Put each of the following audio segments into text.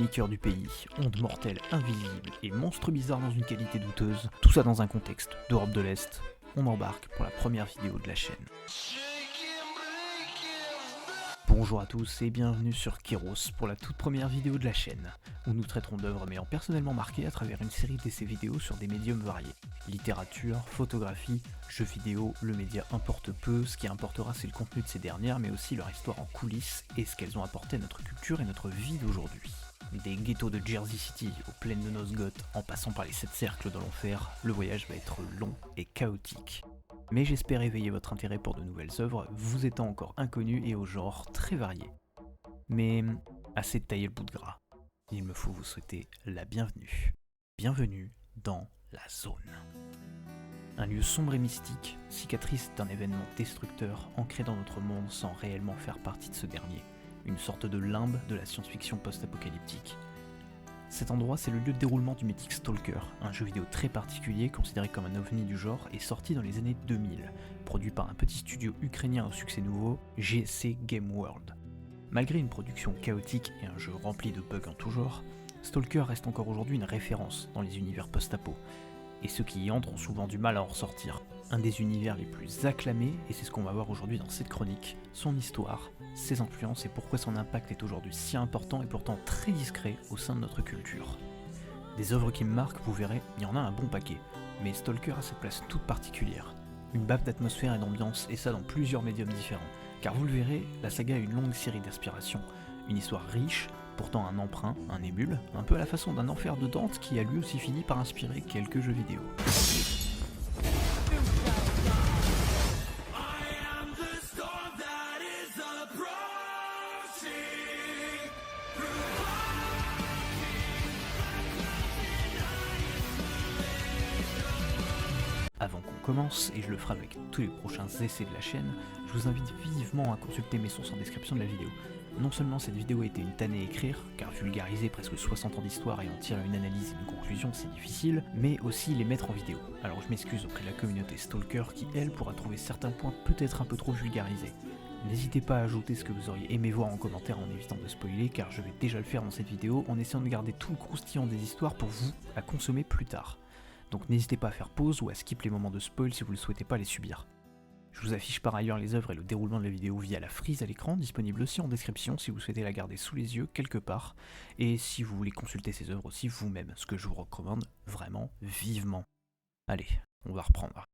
chroniqueurs du pays, ondes mortelles invisibles et monstres bizarres dans une qualité douteuse, tout ça dans un contexte d'Europe de l'Est. On embarque pour la première vidéo de la chaîne. Bonjour à tous et bienvenue sur Kéros pour la toute première vidéo de la chaîne, où nous traiterons d'œuvres m'ayant personnellement marqué à travers une série d'essais vidéo sur des médiums variés. Littérature, photographie, jeux vidéo, le média importe peu, ce qui importera c'est le contenu de ces dernières, mais aussi leur histoire en coulisses et ce qu'elles ont apporté à notre culture et notre vie d'aujourd'hui. Des ghettos de Jersey City aux plaines de Nosgoth, en passant par les 7 cercles de l'enfer, le voyage va être long et chaotique. Mais j'espère éveiller votre intérêt pour de nouvelles œuvres, vous étant encore inconnus et au genre très varié. Mais assez de tailler le bout de gras. Il me faut vous souhaiter la bienvenue. Bienvenue dans la zone. Un lieu sombre et mystique, cicatrice d'un événement destructeur ancré dans notre monde sans réellement faire partie de ce dernier. Une sorte de limbe de la science-fiction post-apocalyptique. Cet endroit, c'est le lieu de déroulement du mythique Stalker, un jeu vidéo très particulier considéré comme un ovni du genre et sorti dans les années 2000, produit par un petit studio ukrainien au succès nouveau, GC Game World. Malgré une production chaotique et un jeu rempli de bugs en tout genre, Stalker reste encore aujourd'hui une référence dans les univers post-apo, et ceux qui y entrent ont souvent du mal à en ressortir. Un des univers les plus acclamés, et c'est ce qu'on va voir aujourd'hui dans cette chronique, son histoire, ses influences et pourquoi son impact est aujourd'hui si important et pourtant très discret au sein de notre culture. Des œuvres qui me marquent, vous verrez, il y en a un bon paquet, mais Stalker a cette place toute particulière. Une baffe d'atmosphère et d'ambiance, et ça dans plusieurs médiums différents, car vous le verrez, la saga a une longue série d'inspirations, une histoire riche, pourtant un emprunt, un émule, un peu à la façon d'un Enfer de Dante qui a lui aussi fini par inspirer quelques jeux vidéo. Avant qu'on commence, et je le ferai avec tous les prochains essais de la chaîne, je vous invite vivement à consulter mes sources en description de la vidéo. Non seulement cette vidéo a été une tannée à écrire, car vulgariser presque 60 ans d'histoire et en tirer une analyse et une conclusion c'est difficile, mais aussi les mettre en vidéo. Alors je m'excuse auprès de la communauté Stalker qui elle pourra trouver certains points peut-être un peu trop vulgarisés. N'hésitez pas à ajouter ce que vous auriez aimé voir en commentaire en évitant de spoiler, car je vais déjà le faire dans cette vidéo en essayant de garder tout le croustillant des histoires pour vous à consommer plus tard. Donc n'hésitez pas à faire pause ou à skip les moments de spoil si vous ne souhaitez pas les subir. Je vous affiche par ailleurs les œuvres et le déroulement de la vidéo via la frise à l'écran, disponible aussi en description si vous souhaitez la garder sous les yeux quelque part, et si vous voulez consulter ces œuvres aussi vous-même, ce que je vous recommande vraiment vivement. Allez, on va reprendre.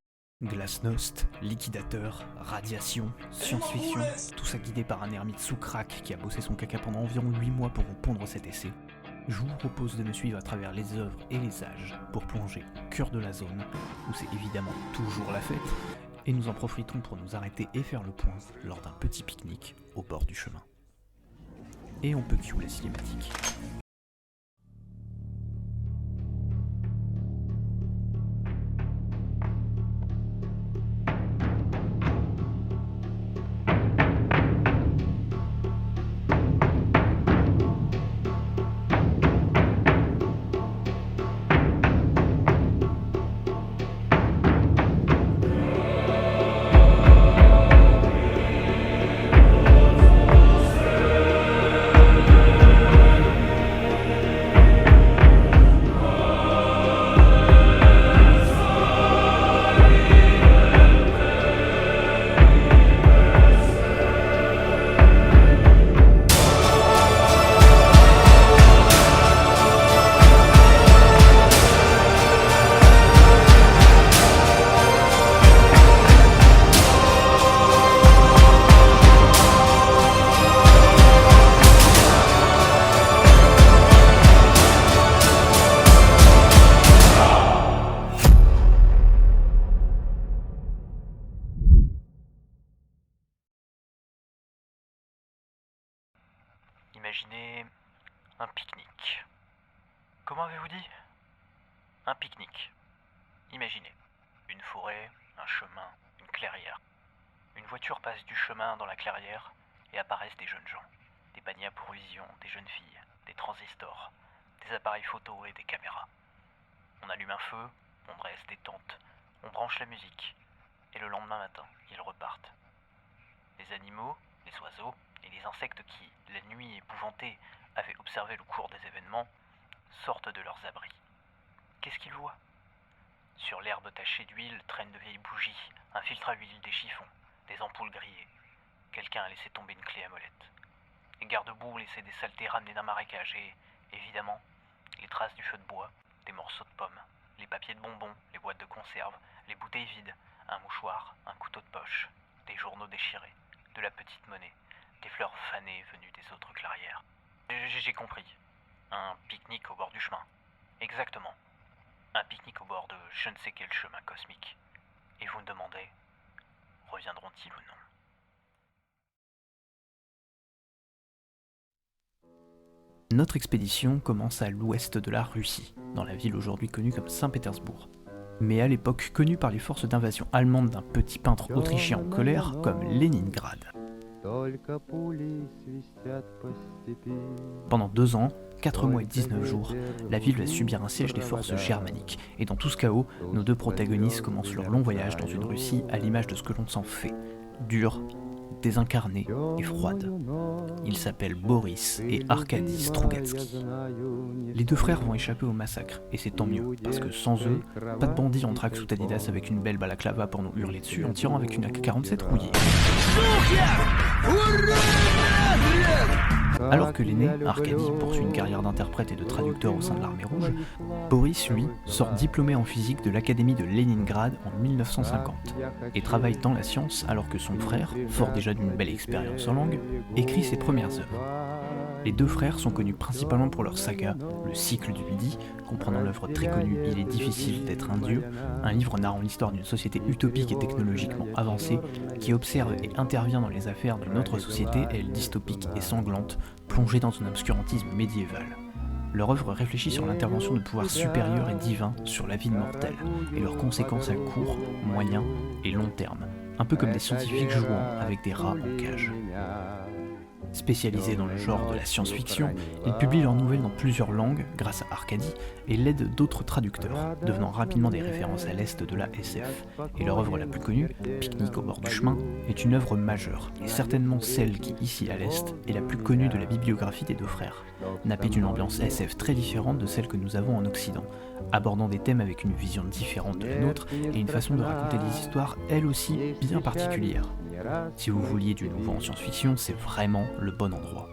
Glasnost, liquidateur, radiation, science-fiction, tout ça guidé par un ermite sous crack qui a bossé son caca pendant environ 8 mois pour vous pondre cet essai. Je vous propose de me suivre à travers les œuvres et les âges pour plonger au cœur de la zone, où c'est évidemment toujours la fête, et nous en profitons pour nous arrêter et faire le point lors d'un petit pique-nique au bord du chemin. Et on peut cue la cinématique. Imaginez un pique-nique. Comment avez-vous dit? Un pique-nique. Imaginez une forêt, un chemin, une clairière. Une voiture passe du chemin dans la clairière et apparaissent des jeunes gens. Des paniers à provisions, des jeunes filles, des transistors, des appareils photo et des caméras. On allume un feu, on dresse des tentes, on branche la musique. Et le lendemain matin, ils repartent. Les animaux, les oiseaux et les insectes qui, la nuit épouvantés, avaient observé le cours des événements, sortent de leurs abris. Qu'est-ce qu'ils voient ? Sur l'herbe tachée d'huile traînent de vieilles bougies, un filtre à huile, des chiffons, des ampoules grillées. Quelqu'un a laissé tomber une clé à molette. Les garde-boue laissaient des saletés ramenées d'un marécage et, évidemment, les traces du feu de bois, des morceaux de pommes, les papiers de bonbons, les boîtes de conserve, les bouteilles vides, un mouchoir, un couteau de poche, des journaux déchirés, de la petite monnaie, des fleurs fanées venues des autres clairières. J'ai compris. Un pique-nique au bord du chemin. Exactement. Un pique-nique au bord de je ne sais quel chemin cosmique. Et vous me demandez, reviendront-ils ou non ? Notre expédition commence à l'ouest de la Russie, dans la ville aujourd'hui connue comme Saint-Pétersbourg. Mais à l'époque connue par les forces d'invasion allemandes d'un petit peintre autrichien en colère comme Leningrad. Pendant 2 ans, 4 mois et 19 jours, la ville va subir un siège des forces germaniques. Et dans tout ce chaos, nos 2 protagonistes commencent leur long voyage dans une Russie à l'image de ce que l'on s'en fait. Dure, désincarnée et froide. Ils s'appellent Boris et Arkady Strugatsky. Les 2 frères vont échapper au massacre, et c'est tant mieux, parce que sans eux, pas de bandits en tracksuit Adidas avec une belle balaclava pour nous hurler dessus en tirant avec une AK-47 rouillée. Alors que l'aîné, Arkady, poursuit une carrière d'interprète et de traducteur au sein de l'Armée Rouge, Boris, lui, sort diplômé en physique de l'Académie de Leningrad en 1950 et travaille dans la science alors que son frère, fort déjà d'une belle expérience en langue, écrit ses premières œuvres. Les 2 frères sont connus principalement pour leur saga, Le Cycle du Midi, comprenant l'œuvre très connue Il est difficile d'être un dieu, un livre narrant l'histoire d'une société utopique et technologiquement avancée qui observe et intervient dans les affaires d'une autre société, elle dystopique et sanglante, plongée dans un obscurantisme médiéval. Leur œuvre réfléchit sur l'intervention de pouvoirs supérieurs et divins sur la vie de mortels et leurs conséquences à court, moyen et long terme, un peu comme des scientifiques jouant avec des rats en cage. Spécialisés dans le genre de la science-fiction, ils publient leurs nouvelles dans plusieurs langues grâce à Arkady et l'aide d'autres traducteurs, devenant rapidement des références à l'est de la SF. Et leur œuvre la plus connue, Pique-nique au bord du chemin, est une œuvre majeure, et certainement celle qui, ici à l'est, est la plus connue de la bibliographie des 2 frères, nappée d'une ambiance SF très différente de celle que nous avons en Occident, abordant des thèmes avec une vision différente de la nôtre et une façon de raconter des histoires elle aussi bien particulière. Si vous vouliez du nouveau en science-fiction, c'est vraiment le bon endroit.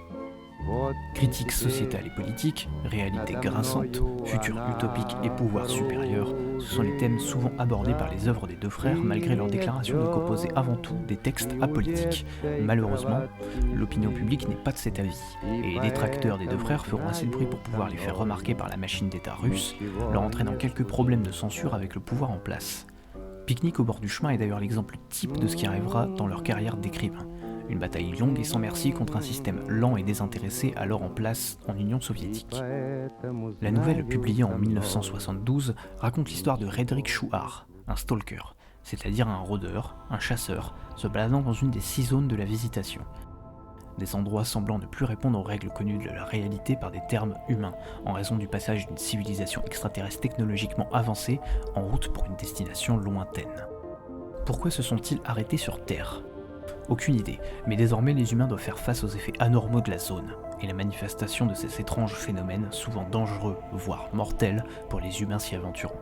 Critique sociétale et politique, réalité grinçante, futur utopique et pouvoir supérieur, ce sont les thèmes souvent abordés par les œuvres des 2 frères malgré leur déclaration de composer avant tout des textes apolitiques. Malheureusement, l'opinion publique n'est pas de cet avis, et les détracteurs des 2 frères feront assez de bruit pour pouvoir les faire remarquer par la machine d'État russe, leur entraînant quelques problèmes de censure avec le pouvoir en place. Pique-nique au bord du chemin est d'ailleurs l'exemple type de ce qui arrivera dans leur carrière d'écrivain. Une bataille longue et sans merci contre un système lent et désintéressé alors en place en Union soviétique. La nouvelle, publiée en 1972, raconte l'histoire de Rederick Chouhar, un stalker, c'est-à-dire un rôdeur, un chasseur, se baladant dans une des 6 zones de la Visitation. Des endroits semblant ne plus répondre aux règles connues de la réalité par des termes humains, en raison du passage d'une civilisation extraterrestre technologiquement avancée en route pour une destination lointaine. Pourquoi se sont-ils arrêtés sur Terre ? Aucune idée, mais désormais les humains doivent faire face aux effets anormaux de la zone, et la manifestation de ces étranges phénomènes, souvent dangereux, voire mortels, pour les humains s'y aventurant.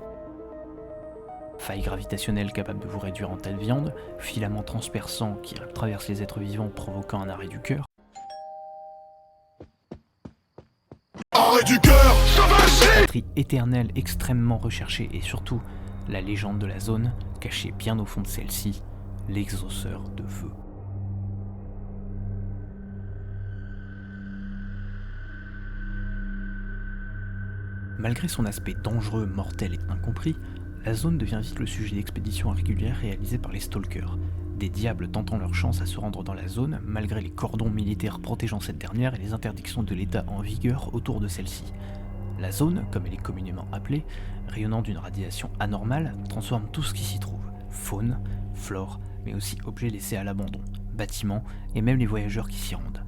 Failles gravitationnelles capables de vous réduire en tas de viande, filaments transperçants qui traversent les êtres vivants provoquant un arrêt du cœur. Arrêt du cœur, patrie éternelle extrêmement recherchée et surtout, la légende de la zone, cachée bien au fond de celle-ci, l'exauceur de feu. Malgré son aspect dangereux, mortel et incompris, la zone devient vite le sujet d'expéditions régulières réalisées par les stalkers, des diables tentant leur chance à se rendre dans la zone malgré les cordons militaires protégeant cette dernière et les interdictions de l'État en vigueur autour de celle-ci. La zone, comme elle est communément appelée, rayonnant d'une radiation anormale, transforme tout ce qui s'y trouve, faune, flore, mais aussi objets laissés à l'abandon, bâtiments et même les voyageurs qui s'y rendent.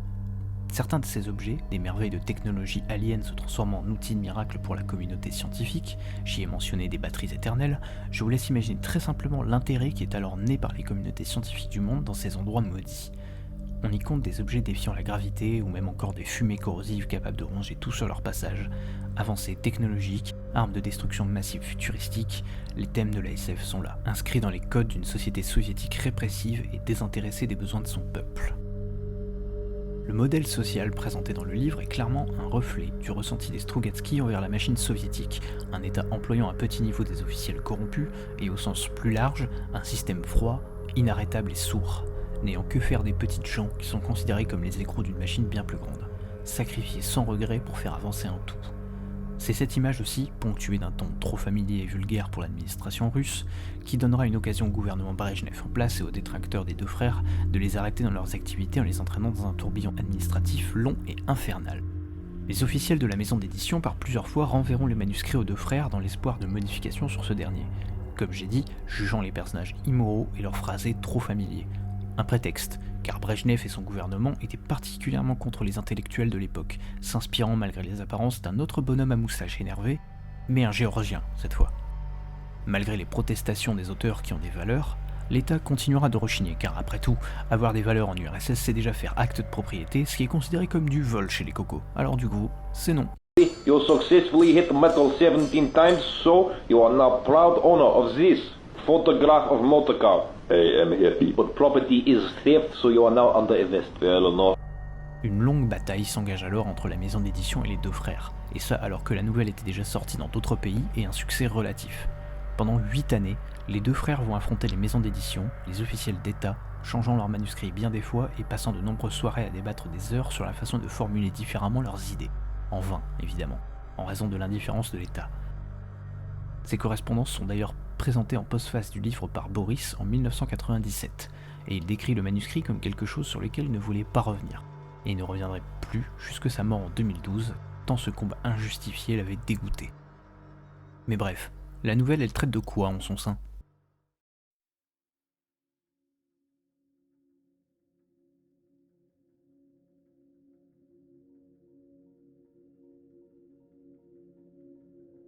Certains de ces objets, des merveilles de technologie alien se transformant en outils de miracle pour la communauté scientifique, j'y ai mentionné des batteries éternelles, je vous laisse imaginer très simplement l'intérêt qui est alors né par les communautés scientifiques du monde dans ces endroits maudits. On y compte des objets défiant la gravité ou même encore des fumées corrosives capables de ronger tout sur leur passage, avancées technologiques, armes de destruction massive futuristiques, les thèmes de la SF sont là, inscrits dans les codes d'une société soviétique répressive et désintéressée des besoins de son peuple. Le modèle social présenté dans le livre est clairement un reflet du ressenti des Strougatsky envers la machine soviétique, un État employant à petit niveau des officiels corrompus et au sens plus large, un système froid, inarrêtable et sourd, n'ayant que faire des petites gens qui sont considérés comme les écrous d'une machine bien plus grande, sacrifiés sans regret pour faire avancer un tout. C'est cette image aussi, ponctuée d'un ton trop familier et vulgaire pour l'administration russe, qui donnera une occasion au gouvernement Brejnev en place et aux détracteurs des deux frères de les arrêter dans leurs activités en les entraînant dans un tourbillon administratif long et infernal. Les officiels de la maison d'édition par plusieurs fois renverront le manuscrit aux deux frères dans l'espoir de modifications sur ce dernier, comme j'ai dit, jugeant les personnages immoraux et leurs phrasés trop familiers. Un prétexte, car Brejnev et son gouvernement étaient particulièrement contre les intellectuels de l'époque, s'inspirant malgré les apparences d'un autre bonhomme à moustache énervé, mais un géorgien cette fois. Malgré les protestations des auteurs qui ont des valeurs, l'État continuera de rechigner, car après tout, avoir des valeurs en URSS c'est déjà faire acte de propriété, ce qui est considéré comme du vol chez les cocos. Alors du coup, c'est non. You successfully hit metal 17 times, so you are now proud owner of this photograph of motorcar. I am happy. But property is theft, so you are now under arrest. Well enough. Une longue bataille s'engage alors entre la maison d'édition et les deux frères, et ça alors que la nouvelle était déjà sortie dans d'autres pays et un succès relatif. Pendant 8 années, les deux frères vont affronter les maisons d'édition, les officiels d'État, changeant leurs manuscrits bien des fois et passant de nombreuses soirées à débattre des heures sur la façon de formuler différemment leurs idées. En vain, évidemment, en raison de l'indifférence de l'État. Ces correspondances sont d'ailleurs présentées en postface du livre par Boris en 1997, et il décrit le manuscrit comme quelque chose sur lequel il ne voulait pas revenir, et il ne reviendrait plus jusque sa mort en 2012, tant ce combat injustifié l'avait dégoûté. Mais bref, la nouvelle elle traite de quoi en son sein ?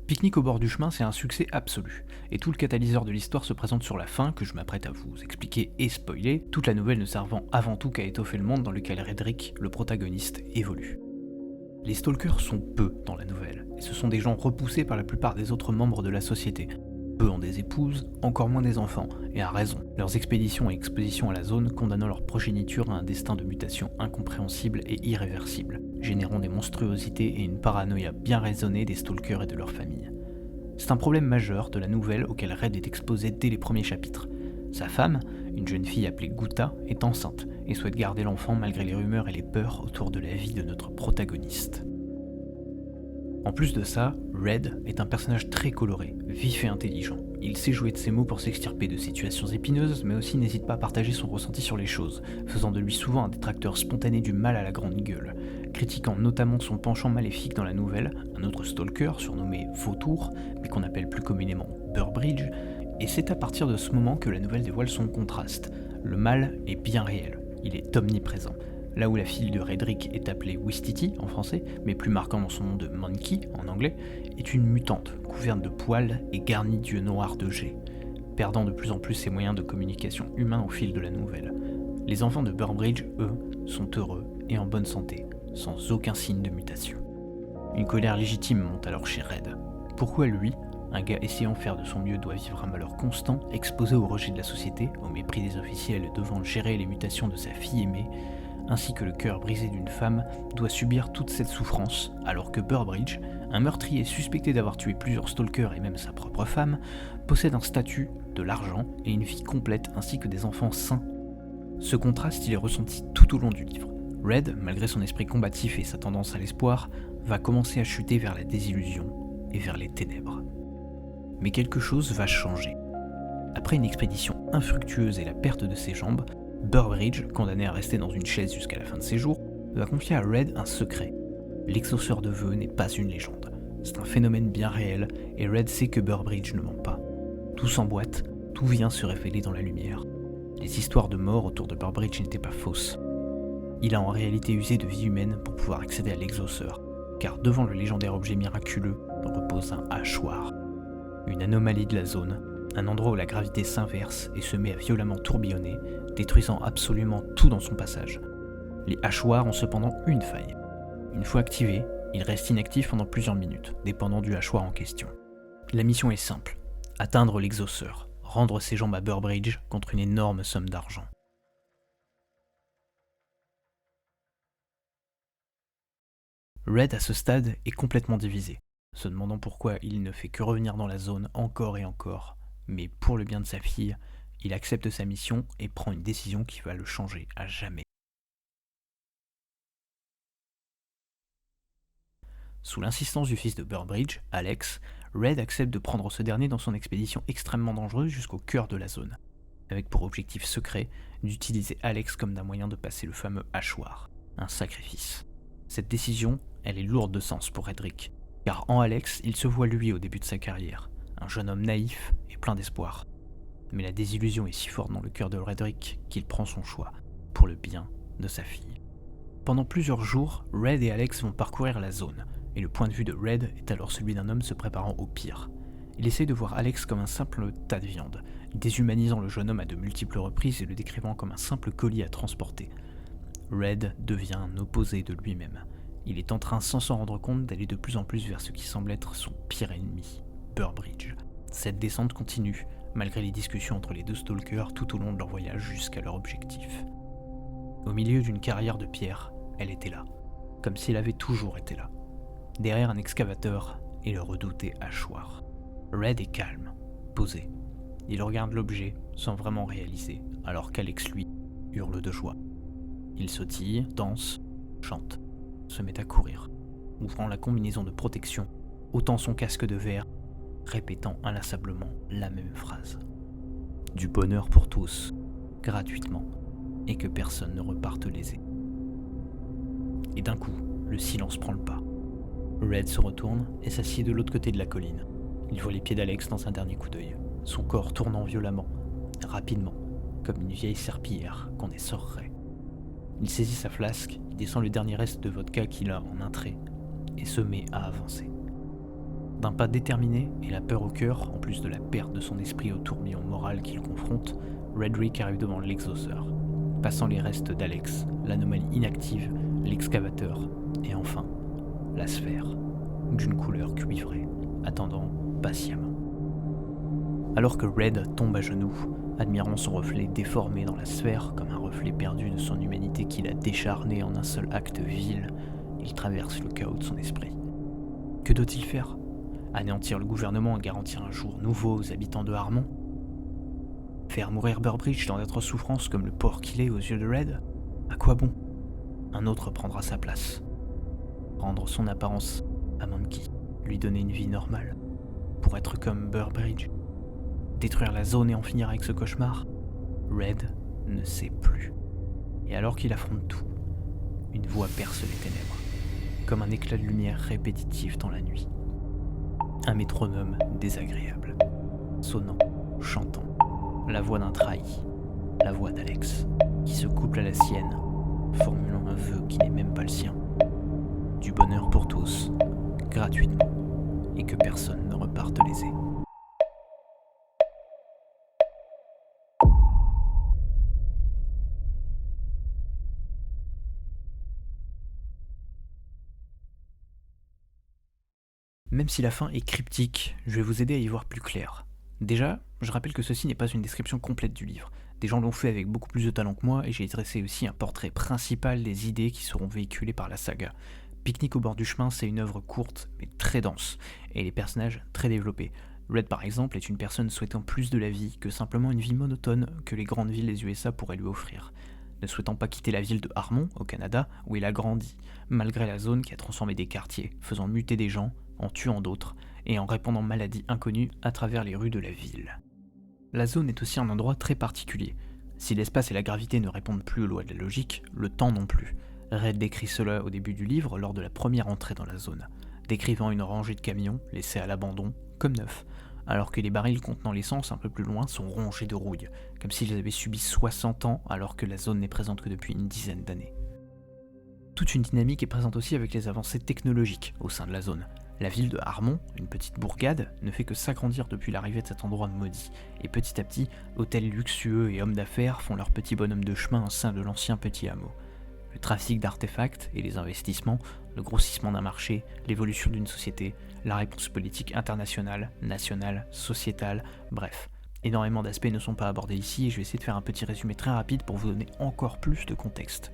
Pique-nique au bord du chemin, c'est un succès absolu, et tout le catalyseur de l'histoire se présente sur la fin, que je m'apprête à vous expliquer et spoiler, toute la nouvelle ne servant avant tout qu'à étoffer le monde dans lequel Redrick, le protagoniste, évolue. Les stalkers sont peu dans la nouvelle, et ce sont des gens repoussés par la plupart des autres membres de la société. Peu ont des épouses, encore moins des enfants, et à raison, leurs expéditions et expositions à la zone condamnant leur progéniture à un destin de mutation incompréhensible et irréversible, générant des monstruosités et une paranoïa bien raisonnée des stalkers et de leurs familles. C'est un problème majeur de la nouvelle auquel Red est exposé dès les premiers chapitres. Sa femme, une jeune fille appelée Guta, est enceinte et souhaite garder l'enfant malgré les rumeurs et les peurs autour de la vie de notre protagoniste. En plus de ça, Red est un personnage très coloré, vif et intelligent. Il sait jouer de ses mots pour s'extirper de situations épineuses, mais aussi n'hésite pas à partager son ressenti sur les choses, faisant de lui souvent un détracteur spontané du mal à la grande gueule, critiquant notamment son penchant maléfique dans la nouvelle, un autre stalker surnommé Vautour, mais qu'on appelle plus communément Burbridge, et c'est à partir de ce moment que la nouvelle dévoile son contraste. Le mal est bien réel, il est omniprésent. Là où la fille de Redrick est appelée Wistiti en français, mais plus marquant dans son nom de Monkey en anglais, est une mutante, couverte de poils et garnie d'yeux noirs de jet, perdant de plus en plus ses moyens de communication humains au fil de la nouvelle. Les enfants de Burbridge, eux, sont heureux et en bonne santé, sans aucun signe de mutation. Une colère légitime monte alors chez Red. Pourquoi lui, un gars essayant de faire de son mieux, doit vivre un malheur constant, exposé au rejet de la société, au mépris des officiels devant gérer les mutations de sa fille aimée, ainsi que le cœur brisé d'une femme, doit subir toute cette souffrance, alors que Burbridge, un meurtrier suspecté d'avoir tué plusieurs stalkers et même sa propre femme, possède un statut, de l'argent et une vie complète ainsi que des enfants sains. Ce contraste, il est ressenti tout au long du livre. Red, malgré son esprit combatif et sa tendance à l'espoir, va commencer à chuter vers la désillusion et vers les ténèbres. Mais quelque chose va changer. Après une expédition infructueuse et la perte de ses jambes, Burbridge, condamné à rester dans une chaise jusqu'à la fin de ses jours, va confier à Red un secret. L'exauceur de vœux n'est pas une légende. C'est un phénomène bien réel, et Red sait que Burbridge ne ment pas. Tout s'emboîte, tout vient se révéler dans la lumière. Les histoires de mort autour de Burbridge n'étaient pas fausses. Il a en réalité usé de vie humaine pour pouvoir accéder à l'exauceur, car devant le légendaire objet miraculeux repose un hachoir. Une anomalie de la zone, un endroit où la gravité s'inverse et se met à violemment tourbillonner, détruisant absolument tout dans son passage. Les hachoirs ont cependant une faille. Une fois activés, ils restent inactifs pendant plusieurs minutes, dépendant du hachoir en question. La mission est simple, atteindre l'exauceur, rendre ses jambes à Burbridge contre une énorme somme d'argent. Red à ce stade est complètement divisé, se demandant pourquoi il ne fait que revenir dans la zone encore et encore, mais pour le bien de sa fille, il accepte sa mission et prend une décision qui va le changer à jamais. Sous l'insistance du fils de Burbridge, Alex, Red accepte de prendre ce dernier dans son expédition extrêmement dangereuse jusqu'au cœur de la zone, avec pour objectif secret d'utiliser Alex comme d'un moyen de passer le fameux hachoir, un sacrifice. Cette décision, elle est lourde de sens pour Redrick, car en Alex, il se voit lui au début de sa carrière, un jeune homme naïf et plein d'espoir. Mais la désillusion est si forte dans le cœur de Redrick qu'il prend son choix, pour le bien de sa fille. Pendant plusieurs jours, Red et Alex vont parcourir la zone, et le point de vue de Red est alors celui d'un homme se préparant au pire. Il essaye de voir Alex comme un simple tas de viande, déshumanisant le jeune homme à de multiples reprises et le décrivant comme un simple colis à transporter. Red devient un opposé de lui-même. Il est en train, sans s'en rendre compte, d'aller de plus en plus vers ce qui semble être son pire ennemi, Burbridge. Cette descente continue, malgré les discussions entre les deux stalkers tout au long de leur voyage jusqu'à leur objectif. Au milieu d'une carrière de pierre, elle était là, comme si elle avait toujours été là. Derrière un excavateur et le redouté hachoir. Red est calme, posé. Il regarde l'objet sans vraiment réaliser, alors qu'Alex, lui, hurle de joie. Il sautille, danse, chante, se met à courir, ouvrant la combinaison de protection, ôtant son casque de verre, répétant inlassablement la même phrase. Du bonheur pour tous, gratuitement, et que personne ne reparte lésé. Et d'un coup, le silence prend le pas. Red se retourne et s'assied de l'autre côté de la colline. Il voit les pieds d'Alex dans un dernier coup d'œil, son corps tournant violemment, rapidement, comme une vieille serpillière qu'on essorerait. Il saisit sa flasque, il descend le dernier reste de vodka qu'il a en un trait, et se met à avancer. D'un pas déterminé et la peur au cœur, en plus de la perte de son esprit au tourbillon moral qu'il confronte, Redrick arrive devant l'exauceur, passant les restes d'Alex, l'anomalie inactive, l'excavateur, et enfin, la sphère, d'une couleur cuivrée, attendant patiemment. Alors que Red tombe à genoux, admirant son reflet déformé dans la sphère comme un reflet perdu de son humanité qu'il a décharné en un seul acte vil, il traverse le chaos de son esprit. Que doit-il faire ? Anéantir le gouvernement et garantir un jour nouveau aux habitants de Harmon ? Faire mourir Burbridge dans d'atroces souffrances comme le porc qu'il est aux yeux de Red ? À quoi bon ? Un autre prendra sa place. Rendre son apparence à Monkey, lui donner une vie normale, pour être comme Burbridge. Détruire la zone et en finir avec ce cauchemar ? Red ne sait plus. Et alors qu'il affronte tout, une voix perce les ténèbres, comme un éclat de lumière répétitif dans la nuit. Un métronome désagréable, sonnant, chantant, la voix d'un trahi, la voix d'Alex, qui se couple à la sienne, formulant un vœu qui n'est même pas le sien. Du bonheur pour tous, gratuitement, et que personne ne reparte lésé. Même si la fin est cryptique, je vais vous aider à y voir plus clair. Déjà, je rappelle que ceci n'est pas une description complète du livre. Des gens l'ont fait avec beaucoup plus de talent que moi et j'ai dressé aussi un portrait principal des idées qui seront véhiculées par la saga. Pique-nique au bord du chemin, c'est une œuvre courte mais très dense, et les personnages très développés. Red par exemple est une personne souhaitant plus de la vie que simplement une vie monotone que les grandes villes des USA pourraient lui offrir. Ne souhaitant pas quitter la ville de Harmon, au Canada, où il a grandi, malgré la zone qui a transformé des quartiers, faisant muter des gens, en tuant d'autres, et en répandant maladies inconnues à travers les rues de la ville. La zone est aussi un endroit très particulier. Si l'espace et la gravité ne répondent plus aux lois de la logique, le temps non plus. Red décrit cela au début du livre lors de la première entrée dans la zone, décrivant une rangée de camions laissés à l'abandon, comme neufs, alors que les barils contenant l'essence un peu plus loin sont rongés de rouille, comme s'ils avaient subi 60 ans alors que la zone n'est présente que depuis une dizaine d'années. Toute une dynamique est présente aussi avec les avancées technologiques au sein de la zone. La ville de Harmon, une petite bourgade, ne fait que s'agrandir depuis l'arrivée de cet endroit maudit, et petit à petit, hôtels luxueux et hommes d'affaires font leur petit bonhomme de chemin au sein de l'ancien petit hameau. le trafic d'artefacts et les investissements, le grossissement d'un marché, l'évolution d'une société, la réponse politique internationale, nationale, sociétale, bref. Énormément d'aspects ne sont pas abordés ici et je vais essayer de faire un petit résumé très rapide pour vous donner encore plus de contexte.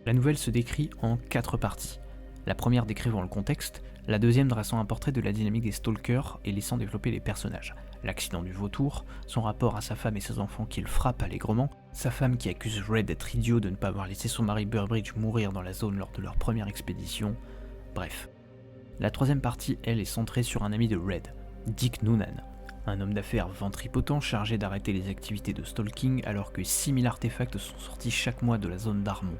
La nouvelle se décrit en 4 parties. La première décrivant le contexte, la deuxième dressant un portrait de la dynamique des stalkers et laissant développer les personnages. L'accident du vautour, son rapport à sa femme et ses enfants qu'il frappe allègrement, sa femme qui accuse Red d'être idiot de ne pas avoir laissé son mari Burbridge mourir dans la zone lors de leur première expédition, bref. La troisième partie, elle, est centrée sur un ami de Red, Dick Noonan, un homme d'affaires ventripotent chargé d'arrêter les activités de stalking alors que 6000 artefacts sont sortis chaque mois de la zone d'Armon,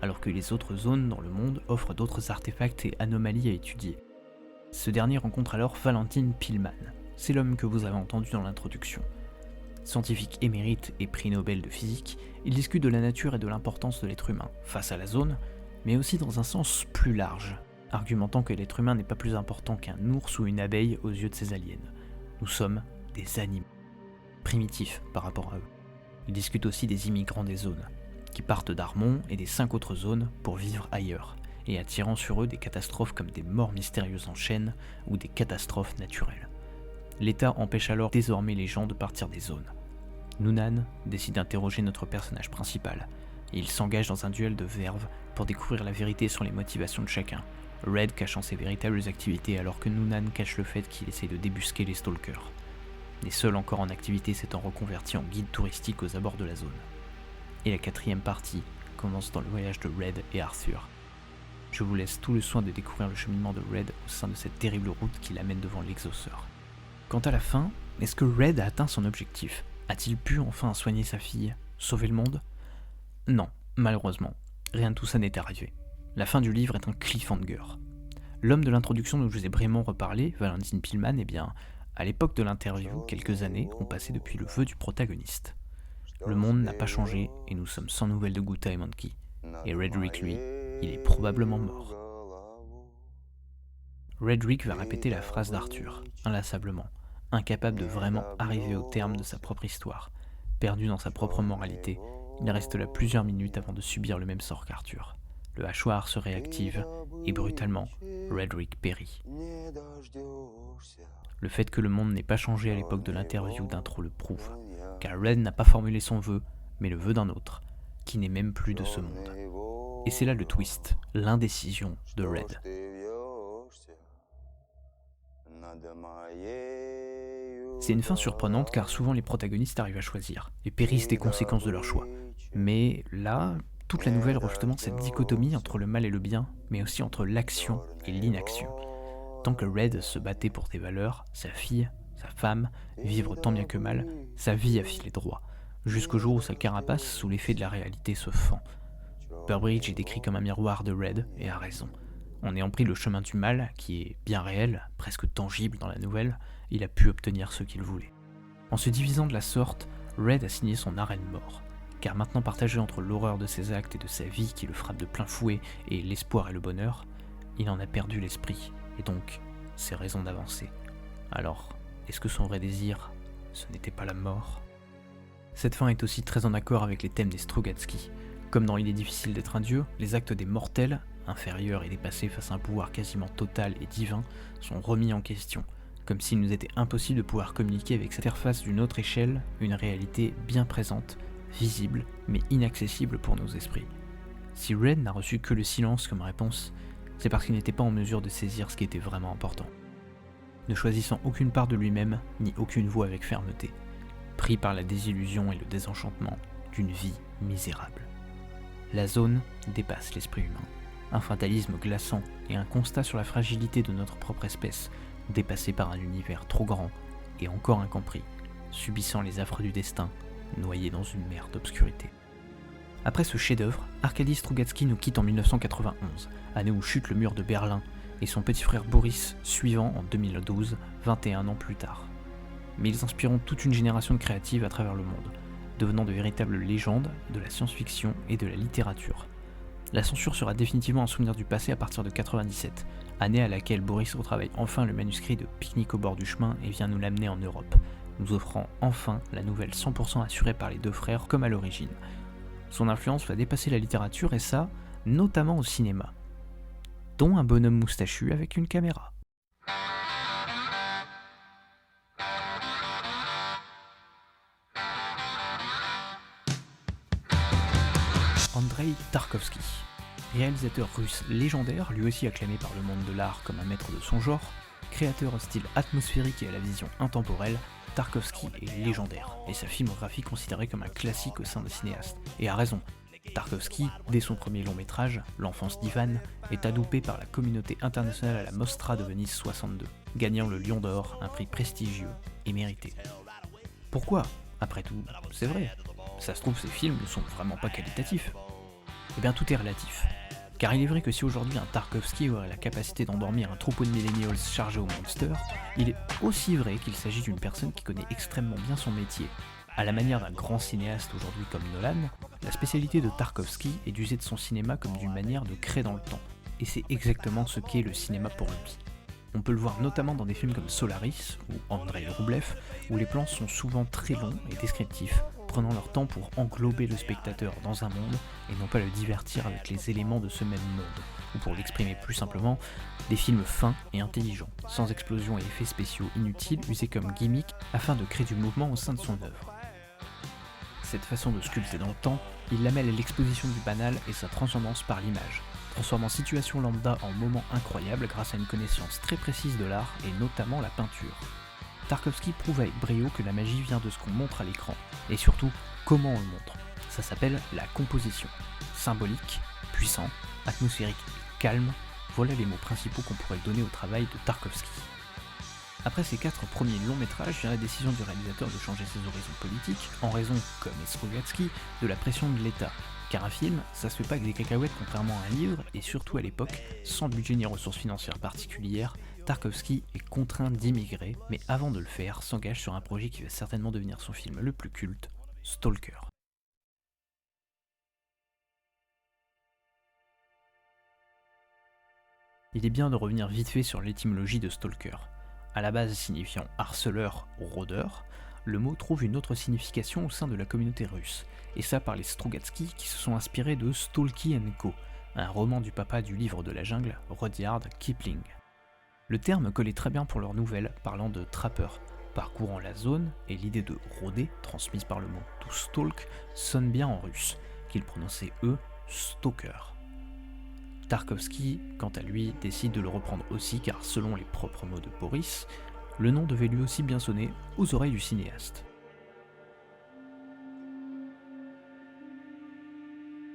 alors que les autres zones dans le monde offrent d'autres artefacts et anomalies à étudier. Ce dernier rencontre alors Valentine Pillman, c'est l'homme que vous avez entendu dans l'introduction. Scientifique émérite et prix Nobel de physique, il discute de la nature et de l'importance de l'être humain face à la zone, mais aussi dans un sens plus large, argumentant que l'être humain n'est pas plus important qu'un ours ou une abeille aux yeux de ses aliens. Nous sommes des animaux, primitifs par rapport à eux. Il discute aussi des immigrants des zones, qui partent d'Armon et des 5 autres zones pour vivre ailleurs, et attirant sur eux des catastrophes comme des morts mystérieuses en chaîne ou des catastrophes naturelles. L'État empêche alors désormais les gens de partir des zones. Noonan décide d'interroger notre personnage principal, et il s'engage dans un duel de verve pour découvrir la vérité sur les motivations de chacun, Red cachant ses véritables activités alors que Noonan cache le fait qu'il essaie de débusquer les stalkers. Les seuls encore en activité s'étant reconvertis en guides touristiques aux abords de la zone. Et la 4e partie commence dans le voyage de Red et Arthur. Je vous laisse tout le soin de découvrir le cheminement de Red au sein de cette terrible route qui l'amène devant l'exauceur. Quant à la fin, est-ce que Red a atteint son objectif ? A-t-il pu enfin soigner sa fille, sauver le monde ? Non, malheureusement, rien de tout ça n'est arrivé. La fin du livre est un cliffhanger. L'homme de l'introduction dont je vous ai brièvement reparlé, Valentine Pillman, eh bien, à l'époque de l'interview, quelques années ont passé depuis le vœu du protagoniste. Le monde n'a pas changé et nous sommes sans nouvelles de Guta et Monkey. Et Redrick, lui, il est probablement mort. Redrick va répéter la phrase d'Arthur, inlassablement, incapable de vraiment arriver au terme de sa propre histoire. Perdu dans sa propre moralité, il reste là plusieurs minutes avant de subir le même sort qu'Arthur. Le hachoir se réactive et brutalement, Redrick périt. Le fait que le monde n'ait pas changé à l'époque de l'interview d'intro le prouve, car Red n'a pas formulé son vœu, mais le vœu d'un autre, qui n'est même plus de ce monde. Et c'est là le twist, l'indécision de Red. C'est une fin surprenante car souvent les protagonistes arrivent à choisir et périssent des conséquences de leur choix. Mais là, toute la nouvelle reflète justement cette dichotomie entre le mal et le bien, mais aussi entre l'action et l'inaction. Tant que Red se battait pour des valeurs, sa fille, sa femme, vivre tant bien que mal, sa vie a filé droit, jusqu'au jour où sa carapace, sous l'effet de la réalité, se fend. Burbridge est décrit comme un miroir de Red, et a raison. En ayant pris le chemin du mal, qui est bien réel, presque tangible dans la nouvelle, il a pu obtenir ce qu'il voulait. En se divisant de la sorte, Red a signé son arrêt de mort, car maintenant partagé entre l'horreur de ses actes et de sa vie qui le frappe de plein fouet et l'espoir et le bonheur, il en a perdu l'esprit, et donc ses raisons d'avancer. Alors, est-ce que son vrai désir, ce n'était pas la mort ? Cette fin est aussi très en accord avec les thèmes des Strugatsky. Comme dans Il est difficile d'être un dieu, les actes des mortels, inférieurs et dépassés face à un pouvoir quasiment total et divin, sont remis en question, comme s'il nous était impossible de pouvoir communiquer avec cette interface d'une autre échelle, une réalité bien présente, visible, mais inaccessible pour nos esprits. Si Red n'a reçu que le silence comme réponse, c'est parce qu'il n'était pas en mesure de saisir ce qui était vraiment important. Ne choisissant aucune part de lui-même, ni aucune voie avec fermeté, pris par la désillusion et le désenchantement d'une vie misérable. La zone dépasse l'esprit humain. Un fatalisme glaçant et un constat sur la fragilité de notre propre espèce, dépassé par un univers trop grand et encore incompris, subissant les affres du destin, noyé dans une mer d'obscurité. Après ce chef-d'œuvre, Arkady Strugatsky nous quitte en 1991, année où chute le mur de Berlin, et son petit frère Boris suivant en 2012, 21 ans plus tard. Mais ils inspireront toute une génération de créatives à travers le monde, devenant de véritables légendes de la science-fiction et de la littérature. La censure sera définitivement un souvenir du passé à partir de 1997, année à laquelle Boris retravaille enfin le manuscrit de Pique-nique au bord du chemin et vient nous l'amener en Europe, nous offrant enfin la nouvelle 100% assurée par les deux frères comme à l'origine. Son influence va dépasser la littérature et ça, notamment au cinéma, dont un bonhomme moustachu avec une caméra. Andrei Tarkovsky, réalisateur russe légendaire, lui aussi acclamé par le monde de l'art comme un maître de son genre, créateur au style atmosphérique et à la vision intemporelle, Tarkovsky est légendaire, et sa filmographie considérée comme un classique au sein des cinéastes. Et a raison. Tarkovsky, dès son premier long métrage, L'enfance d'Ivan, est adoupé par la communauté internationale à la Mostra de Venise 62, gagnant le Lion d'Or, un prix prestigieux et mérité. Pourquoi ? Après tout, c'est vrai. Ça se trouve, ces films ne sont vraiment pas qualitatifs. Eh bien, tout est relatif. Car il est vrai que si aujourd'hui un Tarkovsky aurait la capacité d'endormir un troupeau de millennials chargé au monster, il est aussi vrai qu'il s'agit d'une personne qui connaît extrêmement bien son métier. À la manière d'un grand cinéaste aujourd'hui comme Nolan, la spécialité de Tarkovsky est d'user de son cinéma comme d'une manière de créer dans le temps. Et c'est exactement ce qu'est le cinéma pour lui. On peut le voir notamment dans des films comme Solaris ou Andrei Rublev, où les plans sont souvent très longs et descriptifs, prenant leur temps pour englober le spectateur dans un monde et non pas le divertir avec les éléments de ce même monde, ou pour l'exprimer plus simplement, des films fins et intelligents, sans explosions et effets spéciaux inutiles usés comme gimmick afin de créer du mouvement au sein de son œuvre. Cette façon de sculpter dans le temps, il la mêle à l'exposition du banal et sa transcendance par l'image, transformant situation lambda en moments incroyables grâce à une connaissance très précise de l'art et notamment la peinture. Tarkovsky prouve avec brio que la magie vient de ce qu'on montre à l'écran, et surtout comment on le montre. Ça s'appelle la composition. Symbolique, puissant, atmosphérique et calme, voilà les mots principaux qu'on pourrait donner au travail de Tarkovsky. Après ces 4 premiers longs métrages vient la décision du réalisateur de changer ses horizons politiques, en raison, comme Strugatsky, de la pression de l'État. Car un film, ça se fait pas avec des cacahuètes contrairement à un livre, et surtout à l'époque, sans budget ni ressources financières particulières, Tarkovsky est contraint d'immigrer, mais avant de le faire, s'engage sur un projet qui va certainement devenir son film le plus culte, Stalker. Il est bien de revenir vite fait sur l'étymologie de Stalker. À la base signifiant harceleur ou rôdeur, le mot trouve une autre signification au sein de la communauté russe, et ça par les Strugatsky qui se sont inspirés de Stalky & Co., un roman du papa du livre de la jungle, Rudyard Kipling. Le terme collait très bien pour leur nouvelle, parlant de trappeur, parcourant la zone, et l'idée de rôder, transmise par le mot to stalk, sonne bien en russe, qu'ils prononçaient eux stalker. Tarkovsky, quant à lui, décide de le reprendre aussi car selon les propres mots de Boris, le nom devait lui aussi bien sonner aux oreilles du cinéaste.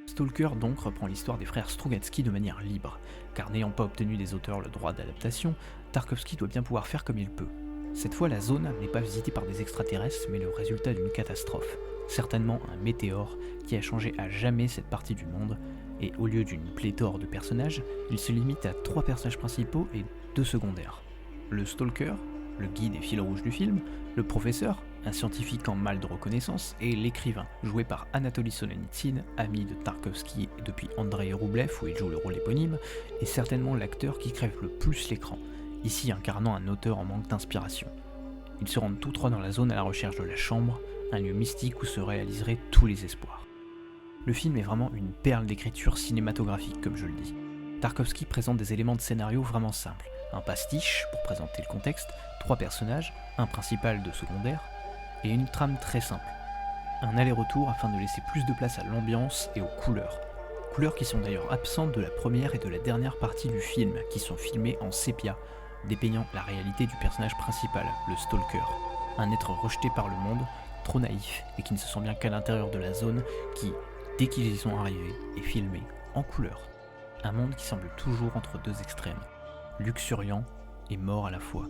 Stalker donc reprend l'histoire des frères Strugatsky de manière libre, car n'ayant pas obtenu des auteurs le droit d'adaptation, Tarkovsky doit bien pouvoir faire comme il peut. Cette fois, la zone n'est pas visitée par des extraterrestres, mais le résultat d'une catastrophe, certainement un météore qui a changé à jamais cette partie du monde, et au lieu d'une pléthore de personnages, il se limite à 3 personnages principaux et 2 secondaires. Le Stalker, le guide et fil rouge du film, le professeur, un scientifique en mal de reconnaissance, et l'écrivain, joué par Anatoly Solonitsyn, ami de Tarkovsky depuis Andrei Rublev où il joue le rôle éponyme, et certainement l'acteur qui crève le plus l'écran, ici incarnant un auteur en manque d'inspiration. Ils se rendent tous 3 dans la zone à la recherche de la chambre, un lieu mystique où se réaliseraient tous les espoirs. Le film est vraiment une perle d'écriture cinématographique, comme je le dis. Tarkovsky présente des éléments de scénario vraiment simples. Un pastiche, pour présenter le contexte, 3 personnages, un principal, 2 secondaires, et une trame très simple. Un aller-retour afin de laisser plus de place à l'ambiance et aux couleurs. Couleurs qui sont d'ailleurs absentes de la première et de la dernière partie du film, qui sont filmées en sépia, dépeignant la réalité du personnage principal, le Stalker. Un être rejeté par le monde, trop naïf, et qui ne se sent bien qu'à l'intérieur de la zone, qui, dès qu'ils y sont arrivés, est filmé en couleur. Un monde qui semble toujours entre 2 extrêmes, luxuriant et mort à la fois.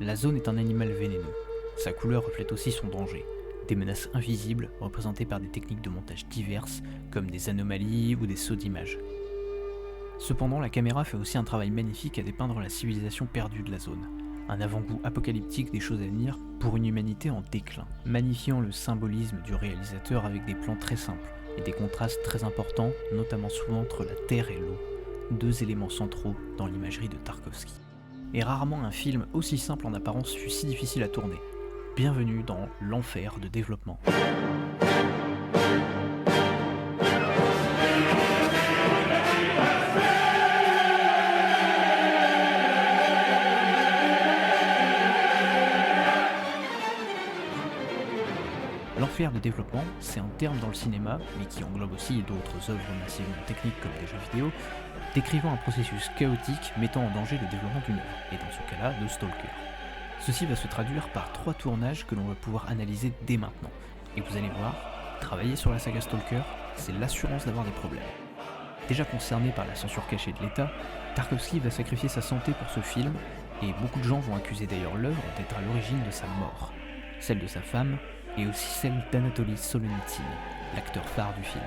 La zone est un animal vénéneux. Sa couleur reflète aussi son danger. Des menaces invisibles représentées par des techniques de montage diverses, comme des anomalies ou des sauts d'images. Cependant, la caméra fait aussi un travail magnifique à dépeindre la civilisation perdue de la zone. Un avant-goût apocalyptique des choses à venir pour une humanité en déclin, magnifiant le symbolisme du réalisateur avec des plans très simples et des contrastes très importants, notamment souvent entre la terre et l'eau, 2 éléments centraux dans l'imagerie de Tarkovsky. Et rarement un film aussi simple en apparence fut si difficile à tourner. Bienvenue dans l'enfer de développement. L'enfer de développement, c'est un terme dans le cinéma, mais qui englobe aussi d'autres œuvres massivement techniques comme des jeux vidéo, décrivant un processus chaotique mettant en danger le développement d'une œuvre, et dans ce cas-là, de Stalker. Ceci va se traduire par 3 tournages que l'on va pouvoir analyser dès maintenant. Et vous allez voir, travailler sur la saga Stalker, c'est l'assurance d'avoir des problèmes. Déjà concerné par la censure cachée de l'État, Tarkovsky va sacrifier sa santé pour ce film, et beaucoup de gens vont accuser d'ailleurs l'œuvre d'être à l'origine de sa mort. Celle de sa femme, et aussi celle d'Anatoly Solonitsyn, l'acteur phare du film.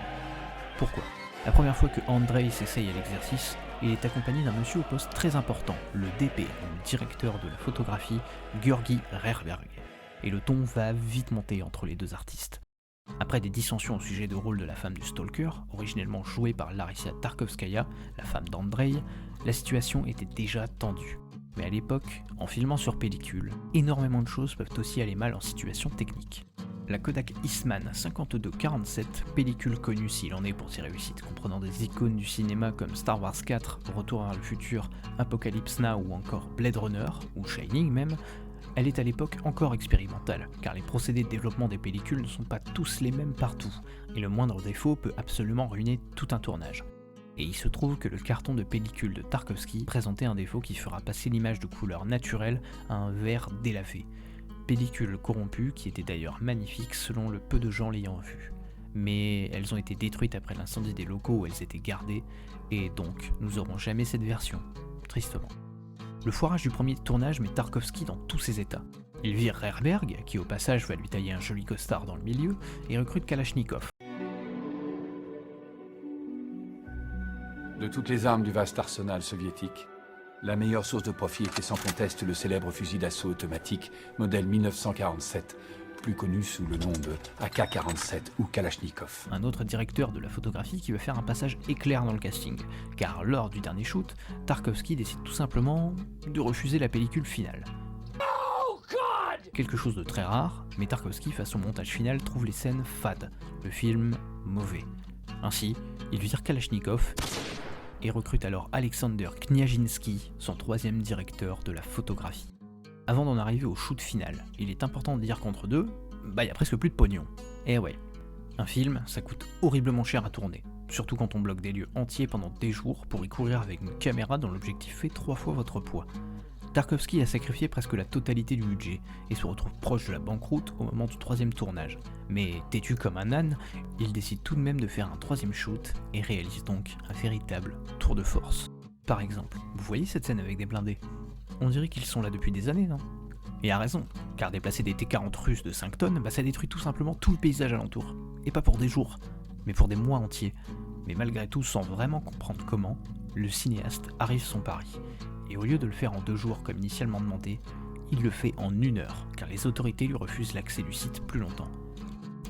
Pourquoi ? La première fois que Andrei s'essaye à l'exercice, il est accompagné d'un monsieur au poste très important, le DP, le directeur de la photographie, Georgi Rerberg. Et le ton va vite monter entre les deux artistes. Après des dissensions au sujet du rôle de la femme du Stalker, originellement jouée par Larissa Tarkovskaya, la femme d'Andrei, la situation était déjà tendue. Mais à l'époque, en filmant sur pellicule, énormément de choses peuvent aussi aller mal en situation technique. La Kodak Eastman 5247, pellicule connue s'il en est pour ses réussites, comprenant des icônes du cinéma comme Star Wars 4, Retour vers le futur, Apocalypse Now ou encore Blade Runner, ou Shining même, elle est à l'époque encore expérimentale, car les procédés de développement des pellicules ne sont pas tous les mêmes partout, et le moindre défaut peut absolument ruiner tout un tournage. Et il se trouve que le carton de pellicule de Tarkovsky présentait un défaut qui fera passer l'image de couleur naturelle à un vert délavé. Pellicule corrompue qui était d'ailleurs magnifique selon le peu de gens l'ayant vue. Mais elles ont été détruites après l'incendie des locaux où elles étaient gardées, et donc nous n'aurons jamais cette version, tristement. Le foirage du premier tournage met Tarkovsky dans tous ses états. Il vire Rerberg, qui au passage va lui tailler un joli costard dans le milieu, et recrute Kalachnikov. De toutes les armes du vaste arsenal soviétique, la meilleure source de profit était sans conteste le célèbre fusil d'assaut automatique modèle 1947, plus connu sous le nom de AK-47 ou Kalachnikov. Un autre directeur de la photographie qui va faire un passage éclair dans le casting, car lors du dernier shoot, Tarkovsky décide tout simplement de refuser la pellicule finale. Quelque chose de très rare, mais Tarkovsky, face au montage final, trouve les scènes fades, le film mauvais. Ainsi, il vire Kalachnikov et recrute alors Alexander Kniazinski, son 3e directeur de la photographie. Avant d'en arriver au shoot final, il est important de dire qu'entre deux, y a presque plus de pognon. Eh ouais, un film, ça coûte horriblement cher à tourner, surtout quand on bloque des lieux entiers pendant des jours pour y courir avec une caméra dont l'objectif fait 3 fois votre poids. Tarkovsky a sacrifié presque la totalité du budget et se retrouve proche de la banqueroute au moment du 3e tournage. Mais têtu comme un âne, il décide tout de même de faire un 3e shoot et réalise donc un véritable tour de force. Par exemple, vous voyez cette scène avec des blindés ? On dirait qu'ils sont là depuis des années, non ? Et a raison, car déplacer des T-40 russes de 5 tonnes, ça détruit tout simplement tout le paysage alentour. Et pas pour des jours, mais pour des mois entiers. Mais malgré tout, sans vraiment comprendre comment, le cinéaste arrive son pari. Et au lieu de le faire en 2 jours comme initialement demandé, il le fait en 1 heure, car les autorités lui refusent l'accès du site plus longtemps.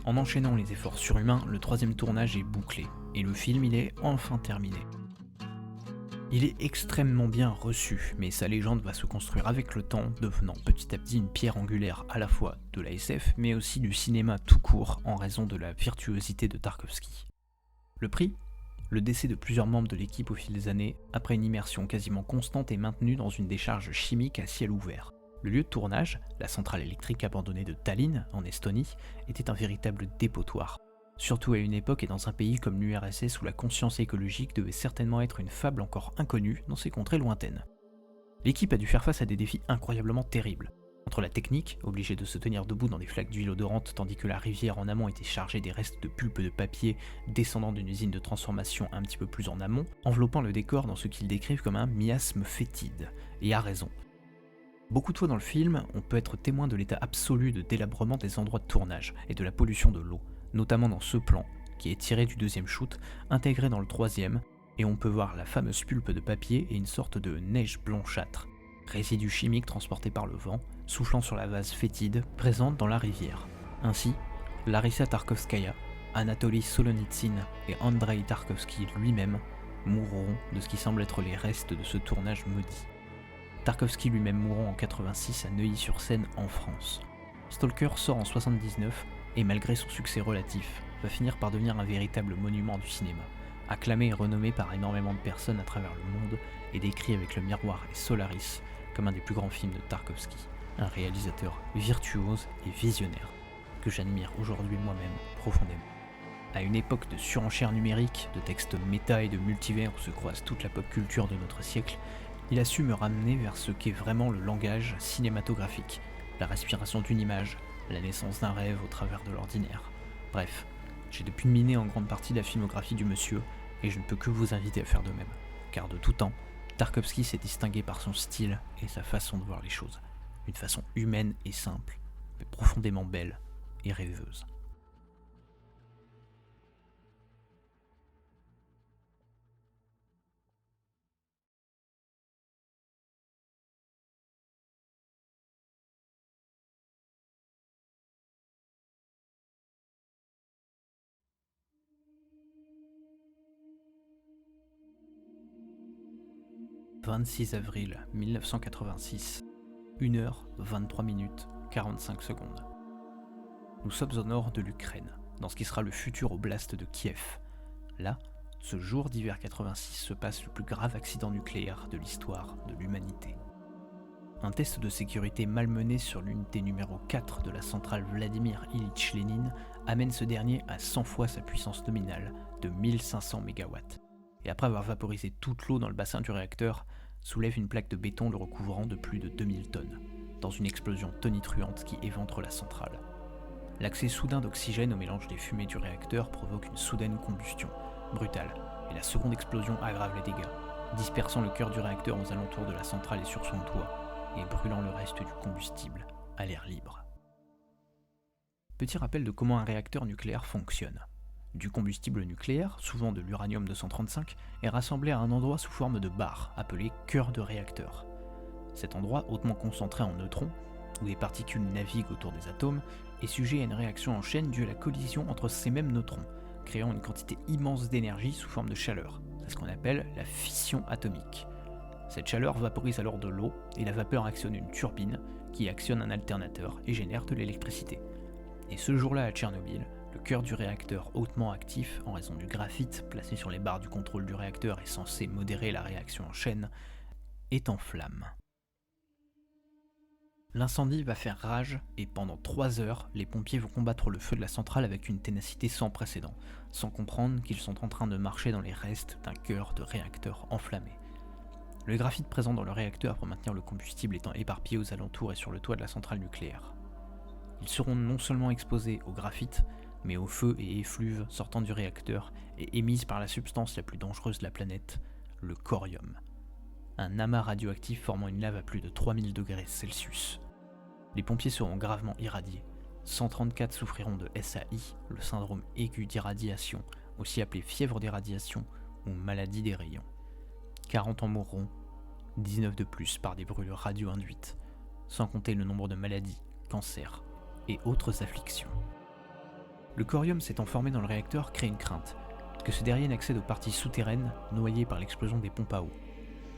En enchaînant les efforts surhumains, le 3e tournage est bouclé, et le film il est enfin terminé. Il est extrêmement bien reçu, mais sa légende va se construire avec le temps, devenant petit à petit une pierre angulaire à la fois de la SF, mais aussi du cinéma tout court, en raison de la virtuosité de Tarkovsky. Le prix ? Le décès de plusieurs membres de l'équipe au fil des années, après une immersion quasiment constante et maintenue dans une décharge chimique à ciel ouvert. Le lieu de tournage, la centrale électrique abandonnée de Tallinn, en Estonie, était un véritable dépotoir. Surtout à une époque et dans un pays comme l'URSS où la conscience écologique devait certainement être une fable encore inconnue dans ces contrées lointaines. L'équipe a dû faire face à des défis incroyablement terribles. Entre la technique, obligée de se tenir debout dans des flaques d'huile odorante tandis que la rivière en amont était chargée des restes de pulpe de papier descendant d'une usine de transformation un petit peu plus en amont, enveloppant le décor dans ce qu'ils décrivent comme un miasme fétide, et à raison. Beaucoup de fois dans le film, on peut être témoin de l'état absolu de délabrement des endroits de tournage et de la pollution de l'eau, notamment dans ce plan, qui est tiré du 2e shoot, intégré dans le 3e, et on peut voir la fameuse pulpe de papier et une sorte de neige blanchâtre, résidus chimiques transportés par le vent, soufflant sur la vase fétide présente dans la rivière. Ainsi, Larissa Tarkovskaya, Anatoly Solonitsyn et Andrei Tarkovsky lui-même mourront de ce qui semble être les restes de ce tournage maudit. Tarkovsky lui-même mourant en 86 à Neuilly-sur-Seine en France. Stalker sort en 79 et malgré son succès relatif, va finir par devenir un véritable monument du cinéma, acclamé et renommé par énormément de personnes à travers le monde et décrit avec Le Miroir et Solaris comme un des plus grands films de Tarkovsky, un réalisateur virtuose et visionnaire. que j'admire aujourd'hui moi-même profondément. À une époque de surenchère numérique, de textes méta et de multivers où se croise toute la pop culture de notre siècle, il a su me ramener vers ce qu'est vraiment le langage cinématographique, la respiration d'une image, la naissance d'un rêve au travers de l'ordinaire. Bref, j'ai depuis miné en grande partie la filmographie du monsieur, et je ne peux que vous inviter à faire de même, car de tout temps, Tarkovsky s'est distingué par son style et sa façon de voir les choses, une façon humaine et simple, mais profondément belle et rêveuse. « 26 avril 1986, 1h23 45 secondes. Nous sommes au nord de l'Ukraine, dans ce qui sera le futur oblast de Kiev. Là, ce jour d'hiver 86 se passe le plus grave accident nucléaire de l'histoire de l'humanité. Un test de sécurité mal mené sur l'unité numéro 4 de la centrale Vladimir Ilyich Lénine amène ce dernier à 100 fois sa puissance nominale de 1500 MW. Et après avoir vaporisé toute l'eau dans le bassin du réacteur, soulève une plaque de béton le recouvrant de plus de 2000 tonnes, dans une explosion tonitruante qui éventre la centrale. L'accès soudain d'oxygène au mélange des fumées du réacteur provoque une soudaine combustion, brutale, et la seconde explosion aggrave les dégâts, dispersant le cœur du réacteur aux alentours de la centrale et sur son toit, et brûlant le reste du combustible à l'air libre. Petit rappel de comment un réacteur nucléaire fonctionne. Du combustible nucléaire, souvent de l'uranium-235, est rassemblé à un endroit sous forme de barre, appelé cœur de réacteur. Cet endroit, hautement concentré en neutrons, où des particules naviguent autour des atomes, est sujet à une réaction en chaîne due à la collision entre ces mêmes neutrons, créant une quantité immense d'énergie sous forme de chaleur. C'est ce qu'on appelle la fission atomique. Cette chaleur vaporise alors de l'eau, et la vapeur actionne une turbine, qui actionne un alternateur et génère de l'électricité. Et ce jour-là à Tchernobyl, le cœur du réacteur hautement actif, en raison du graphite placé sur les barres du contrôle du réacteur et censé modérer la réaction en chaîne, est en flammes. L'incendie va faire rage et pendant 3 heures, les pompiers vont combattre le feu de la centrale avec une ténacité sans précédent, sans comprendre qu'ils sont en train de marcher dans les restes d'un cœur de réacteur enflammé. Le graphite présent dans le réacteur pour maintenir le combustible étant éparpillé aux alentours et sur le toit de la centrale nucléaire. Ils seront non seulement exposés au graphite, mais aux feux et effluves sortant du réacteur et émises par la substance la plus dangereuse de la planète, le corium. Un amas radioactif formant une lave à plus de 3000 degrés Celsius. Les pompiers seront gravement irradiés. 134 souffriront de SAI, le syndrome aigu d'irradiation, aussi appelé fièvre d'irradiation ou maladie des rayons. 40 en mourront, 19 de plus par des brûlures radio-induites, sans compter le nombre de maladies, cancers et autres afflictions. Le corium s'étant formé dans le réacteur crée une crainte, que ce dernier n'accède aux parties souterraines noyées par l'explosion des pompes à eau.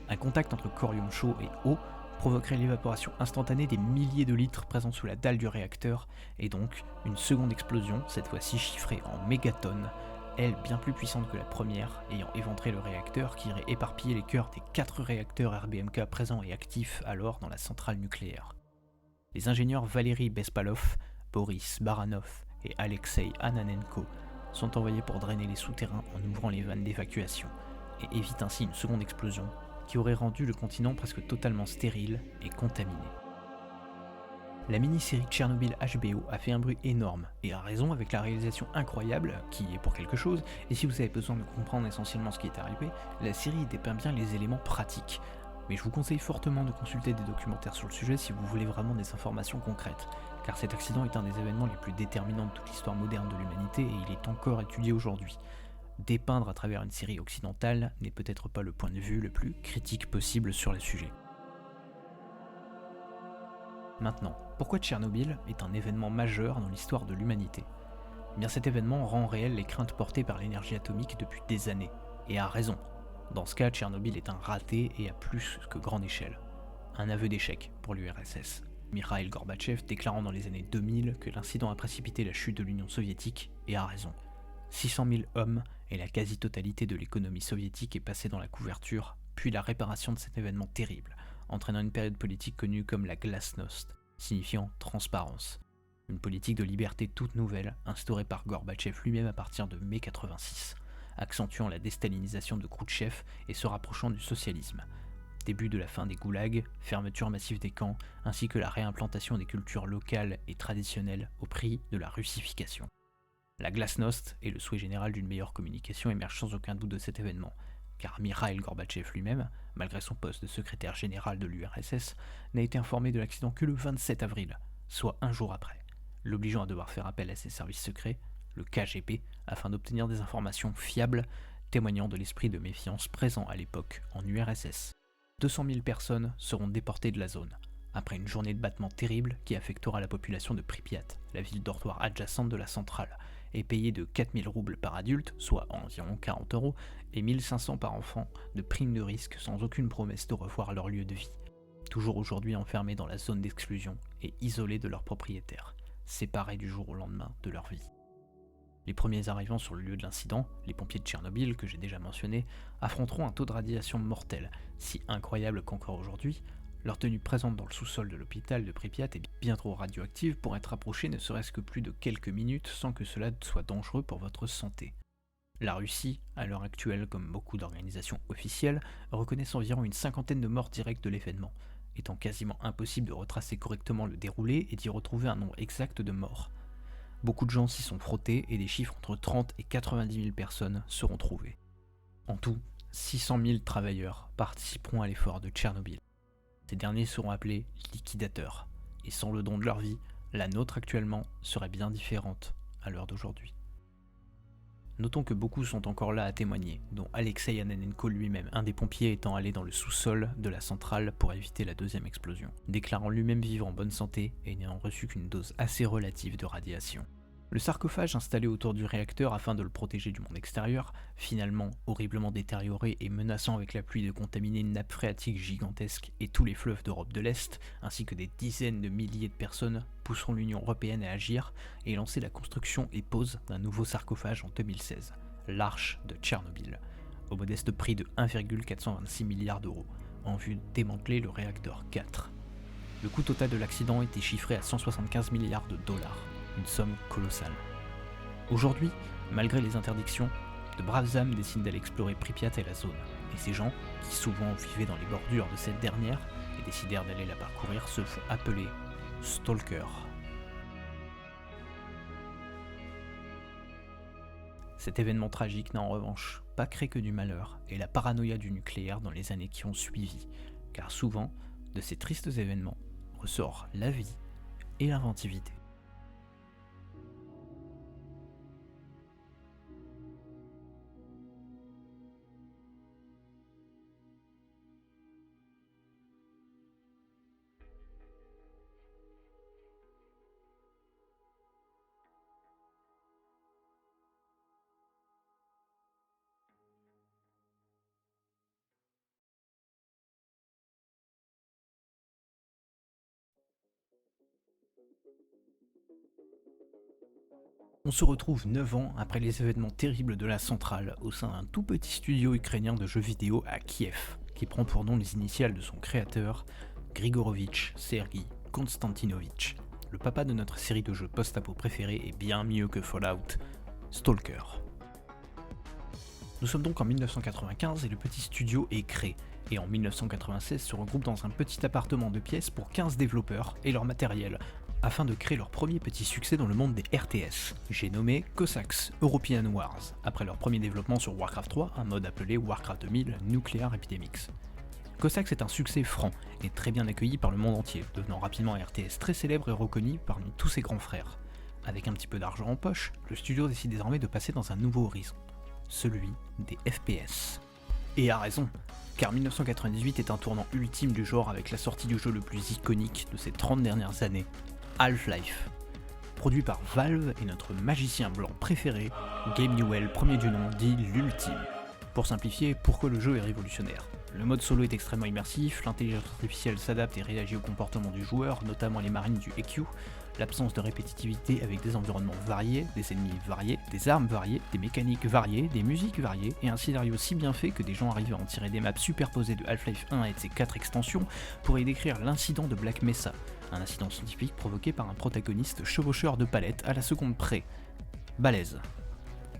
Un contact entre corium chaud et eau provoquerait l'évaporation instantanée des milliers de litres présents sous la dalle du réacteur, et donc une seconde explosion, cette fois-ci chiffrée en mégatonnes, elle bien plus puissante que la première, ayant éventré le réacteur qui irait éparpiller les cœurs des 4 réacteurs RBMK présents et actifs alors dans la centrale nucléaire. Les ingénieurs Valéry Bespalov, Boris Baranov et Alexei Ananenko sont envoyés pour drainer les souterrains en ouvrant les vannes d'évacuation et évitent ainsi une seconde explosion qui aurait rendu le continent presque totalement stérile et contaminé. La mini-série Tchernobyl HBO a fait un bruit énorme, et a raison avec la réalisation incroyable, qui est pour quelque chose, et si vous avez besoin de comprendre essentiellement ce qui est arrivé, la série dépeint bien les éléments pratiques. Mais je vous conseille fortement de consulter des documentaires sur le sujet si vous voulez vraiment des informations concrètes, car cet accident est un des événements les plus déterminants de toute l'histoire moderne de l'humanité et il est encore étudié aujourd'hui. Dépeindre à travers une série occidentale n'est peut-être pas le point de vue le plus critique possible sur le sujet. Maintenant, pourquoi Tchernobyl est un événement majeur dans l'histoire de l'humanité ? Eh bien, cet événement rend réelles les craintes portées par l'énergie atomique depuis des années, et a raison. Dans ce cas, Tchernobyl est un raté et à plus que grande échelle. Un aveu d'échec pour l'URSS. Mikhaïl Gorbatchev déclarant dans les années 2000 que l'incident a précipité la chute de l'Union soviétique, et a raison. 600 000 hommes et la quasi-totalité de l'économie soviétique est passée dans la couverture, puis la réparation de cet événement terrible, entraînant une période politique connue comme la glasnost, signifiant transparence. une politique de liberté toute nouvelle instaurée par Gorbatchev lui-même à partir de mai 86, accentuant la déstalinisation de Khrouchtchev et se rapprochant du socialisme. Début de la fin des goulags, fermeture massive des camps, ainsi que la réimplantation des cultures locales et traditionnelles au prix de la russification. La glasnost et le souhait général d'une meilleure communication émergent sans aucun doute de cet événement, car Mikhaïl Gorbatchev lui-même, malgré son poste de secrétaire général de l'URSS, n'a été informé de l'accident que le 27 avril, soit un jour après, l'obligeant à devoir faire appel à ses services secrets, le KGB, afin d'obtenir des informations fiables témoignant de l'esprit de méfiance présent à l'époque en URSS. 200 000 personnes seront déportées de la zone, après une journée de battement terrible qui affectera la population de Pripyat, la ville dortoir adjacente de la centrale, et payée de 4000 roubles par adulte, soit environ 40 €, et 1500 par enfant de primes de risque sans aucune promesse de revoir leur lieu de vie. Toujours aujourd'hui enfermés dans la zone d'exclusion et isolés de leurs propriétaires, séparés du jour au lendemain de leur vie. Les premiers arrivants sur le lieu de l'incident, les pompiers de Tchernobyl que j'ai déjà mentionné, affronteront un taux de radiation mortel, si incroyable qu'encore aujourd'hui, leur tenue présente dans le sous-sol de l'hôpital de Pripyat est bien trop radioactive pour être approchée ne serait-ce que plus de quelques minutes sans que cela soit dangereux pour votre santé. La Russie, à l'heure actuelle comme beaucoup d'organisations officielles, reconnaissent environ une cinquantaine de morts directes de l'événement, étant quasiment impossible de retracer correctement le déroulé et d'y retrouver un nombre exact de morts. Beaucoup de gens s'y sont frottés et des chiffres entre 30 et 90 000 personnes seront trouvés. En tout, 600 000 travailleurs participeront à l'effort de Tchernobyl. Ces derniers seront appelés liquidateurs, et sans le don de leur vie, la nôtre actuellement serait bien différente à l'heure d'aujourd'hui. Notons que beaucoup sont encore là à témoigner, dont Alexei Ananenko lui-même, un des pompiers étant allé dans le sous-sol de la centrale pour éviter la deuxième explosion, déclarant lui-même vivre en bonne santé et n'ayant reçu qu'une dose assez relative de radiation. Le sarcophage installé autour du réacteur afin de le protéger du monde extérieur, finalement horriblement détérioré et menaçant avec la pluie de contaminer une nappe phréatique gigantesque et tous les fleuves d'Europe de l'Est, ainsi que des dizaines de milliers de personnes, pousseront l'Union européenne à agir et lancer la construction et pose d'un nouveau sarcophage en 2016, l'Arche de Tchernobyl, au modeste prix de 1,426 milliards d'euros, en vue de démanteler le réacteur 4. Le coût total de l'accident était chiffré à 175 milliards de dollars. Une somme colossale. Aujourd'hui, malgré les interdictions, de braves âmes décident d'aller explorer Pripyat et la zone, et ces gens, qui souvent vivaient dans les bordures de cette dernière et décidèrent d'aller la parcourir, se font appeler stalkers. Cet événement tragique n'a en revanche pas créé que du malheur et la paranoïa du nucléaire dans les années qui ont suivi, car souvent, de ces tristes événements, ressort la vie et l'inventivité. On se retrouve 9 ans après les événements terribles de la centrale au sein d'un tout petit studio ukrainien de jeux vidéo à Kiev, qui prend pour nom les initiales de son créateur, Grigorovitch Sergei Konstantinovitch. Le papa de notre série de jeux post-apo préférée est bien mieux que Fallout, Stalker. Nous sommes donc en 1995 et le petit studio est créé, et en 1996 se regroupe dans un petit appartement de pièces pour 15 développeurs et leur matériel, afin de créer leur premier petit succès dans le monde des RTS. J'ai nommé Cossacks European Wars, après leur premier développement sur Warcraft 3, un mode appelé Warcraft 2000 Nuclear Epidemics. Cossacks est un succès franc et très bien accueilli par le monde entier, devenant rapidement un RTS très célèbre et reconnu parmi tous ses grands frères. Avec un petit peu d'argent en poche, le studio décide désormais de passer dans un nouveau horizon, celui des FPS. Et a raison, car 1998 est un tournant ultime du genre avec la sortie du jeu le plus iconique de ces 30 dernières années, Half-Life. Produit par Valve et notre magicien blanc préféré, Gabe Newell, premier du nom, dit l'ultime. Pour simplifier, pourquoi le jeu est révolutionnaire? Le mode solo est extrêmement immersif, l'intelligence artificielle s'adapte et réagit au comportement du joueur, notamment les marines du EQ, l'absence de répétitivité avec des environnements variés, des ennemis variés, des armes variées, des mécaniques variées, des musiques variées, et un scénario si bien fait que des gens arrivent à en tirer des maps superposées de Half-Life 1 et de ses 4 extensions pour y décrire l'incident de Black Mesa, un incident scientifique provoqué par un protagoniste chevaucheur de palettes à la seconde près. Balèze.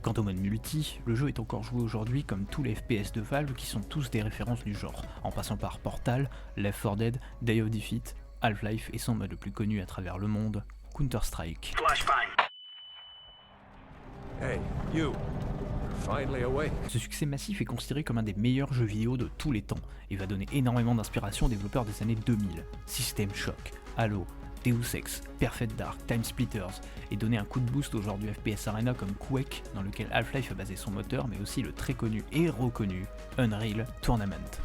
Quant au mode multi, le jeu est encore joué aujourd'hui comme tous les FPS de Valve qui sont tous des références du genre, en passant par Portal, Left 4 Dead, Day of Defeat, Half-Life et son mode le plus connu à travers le monde, Counter-Strike. Hey, you. Finally awake. Ce succès massif est considéré comme un des meilleurs jeux vidéo de tous les temps et va donner énormément d'inspiration aux développeurs des années 2000, System Shock, Halo, Deus Ex, Perfect Dark, Time Splitters, et donner un coup de boost au genre du FPS Arena comme Quake, dans lequel Half-Life a basé son moteur, mais aussi le très connu et reconnu Unreal Tournament.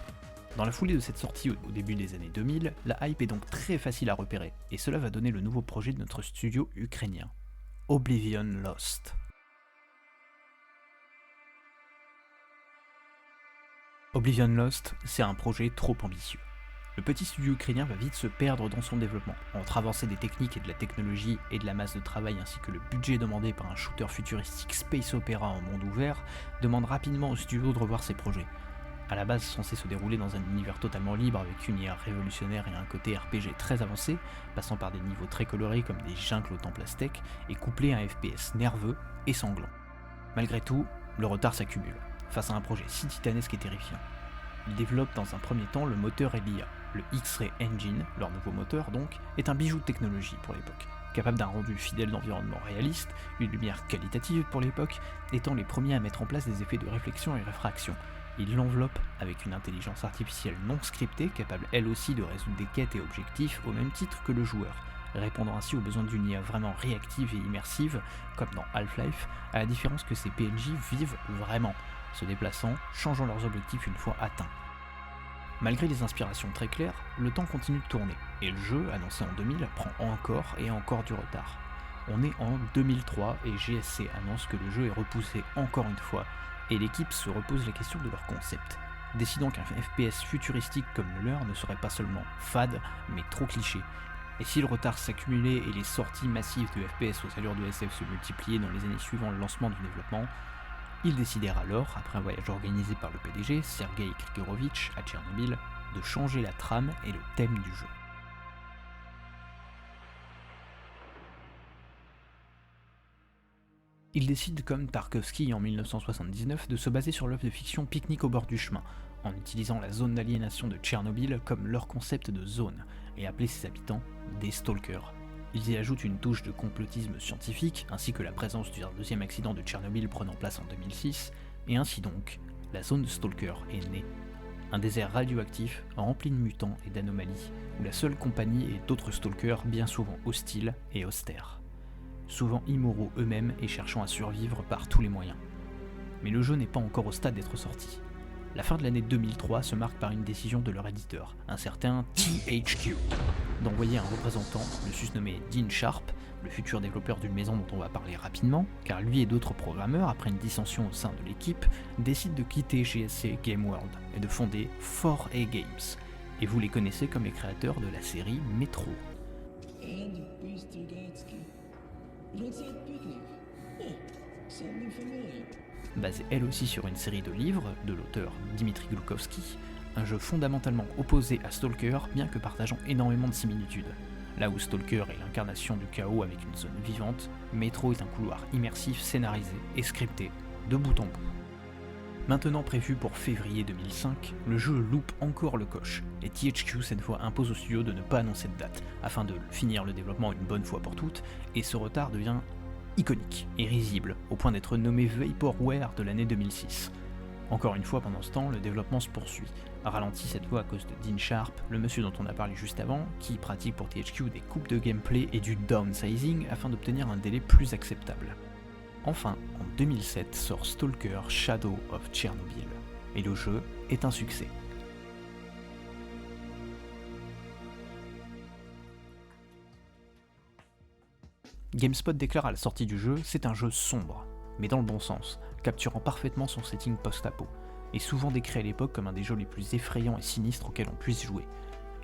Dans la foulée de cette sortie au début des années 2000, la hype est donc très facile à repérer, et cela va donner le nouveau projet de notre studio ukrainien, Oblivion Lost. Oblivion Lost, c'est un projet trop ambitieux. Le petit studio ukrainien va vite se perdre dans son développement, entre avancées des techniques et de la technologie et de la masse de travail ainsi que le budget demandé par un shooter futuristique space opéra en monde ouvert, demande rapidement au studio de revoir ses projets. À la base censé se dérouler dans un univers totalement libre avec une IA révolutionnaire et un côté RPG très avancé, passant par des niveaux très colorés comme des jungles au temple aztèque, et couplé à un FPS nerveux et sanglant. Malgré tout, le retard s'accumule, face à un projet si titanesque et terrifiant. Ils développent dans un premier temps le moteur et l'IA. Le X-Ray Engine, leur nouveau moteur donc, est un bijou de technologie pour l'époque, capable d'un rendu fidèle d'environnement réaliste, une lumière qualitative pour l'époque, étant les premiers à mettre en place des effets de réflexion et réfraction. Ils l'enveloppent avec une intelligence artificielle non scriptée, capable elle aussi de résoudre des quêtes et objectifs au même titre que le joueur, répondant ainsi aux besoins d'une IA vraiment réactive et immersive, comme dans Half-Life, à la différence que ces PNJ vivent vraiment, se déplaçant, changeant leurs objectifs une fois atteints. Malgré des inspirations très claires, le temps continue de tourner, et le jeu, annoncé en 2000, prend encore et encore du retard. On est en 2003 et GSC annonce que le jeu est repoussé encore une fois, et l'équipe se repose la question de leur concept, décidant qu'un FPS futuristique comme le leur ne serait pas seulement fade, mais trop cliché. Et si le retard s'accumulait et les sorties massives de FPS aux allures de SF se multipliaient dans les années suivant le lancement du développement, ils décidèrent alors, après un voyage organisé par le PDG, Sergei Grigorovitch, à Tchernobyl, de changer la trame et le thème du jeu. Ils décident, comme Tarkovsky en 1979, de se baser sur l'œuvre de fiction Pique-nique au bord du chemin, en utilisant la zone d'aliénation de Tchernobyl comme leur concept de zone, et appeler ses habitants des Stalkers. Ils y ajoutent une touche de complotisme scientifique, ainsi que la présence du deuxième accident de Tchernobyl prenant place en 2006, et ainsi donc, la zone de Stalker est née. Un désert radioactif rempli de mutants et d'anomalies, où la seule compagnie est d'autres Stalkers bien souvent hostiles et austères. Souvent immoraux eux-mêmes et cherchant à survivre par tous les moyens. Mais le jeu n'est pas encore au stade d'être sorti. La fin de l'année 2003 se marque par une décision de leur éditeur, un certain THQ, d'envoyer un représentant, le susnommé Dean Sharp, le futur développeur d'une maison dont on va parler rapidement, car lui et d'autres programmeurs, après une dissension au sein de l'équipe, décident de quitter GSC Game World et de fonder 4A Games. Et vous les connaissez comme les créateurs de la série Metro. Basée elle aussi sur une série de livres de l'auteur Dimitri Glukovsky, un jeu fondamentalement opposé à Stalker bien que partageant énormément de similitudes. Là où Stalker est l'incarnation du chaos avec une zone vivante, Metro est un couloir immersif scénarisé et scripté de bout en bout. Maintenant prévu pour février 2005, le jeu loupe encore le coche, et THQ cette fois impose au studio de ne pas annoncer de date, afin de finir le développement une bonne fois pour toutes, et ce retard devient iconique et risible, au point d'être nommé Vaporware de l'année 2006. Encore une fois, pendant ce temps, le développement se poursuit, ralenti cette fois à cause de Dean Sharp, le monsieur dont on a parlé juste avant, qui pratique pour THQ des coupes de gameplay et du downsizing afin d'obtenir un délai plus acceptable. Enfin, en 2007 sort Stalker Shadow of Chernobyl, et le jeu est un succès. GameSpot déclare à la sortie du jeu, c'est un jeu sombre, mais dans le bon sens, capturant parfaitement son setting post-apo, et souvent décrit à l'époque comme un des jeux les plus effrayants et sinistres auxquels on puisse jouer.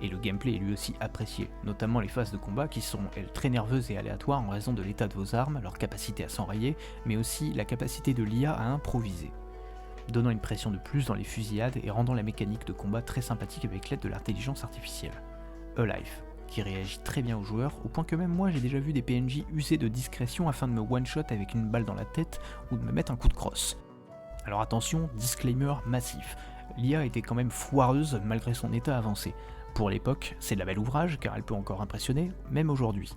Et le gameplay est lui aussi apprécié, notamment les phases de combat qui sont, elles, très nerveuses et aléatoires en raison de l'état de vos armes, leur capacité à s'enrayer, mais aussi la capacité de l'IA à improviser, donnant une pression de plus dans les fusillades et rendant la mécanique de combat très sympathique avec l'aide de l'intelligence artificielle. Alive, qui réagit très bien aux joueurs, au point que même moi j'ai déjà vu des PNJ user de discrétion afin de me one-shot avec une balle dans la tête ou de me mettre un coup de crosse. Alors attention, disclaimer massif, l'IA était quand même foireuse malgré son état avancé. Pour l'époque, c'est de la belle ouvrage car elle peut encore impressionner, même aujourd'hui.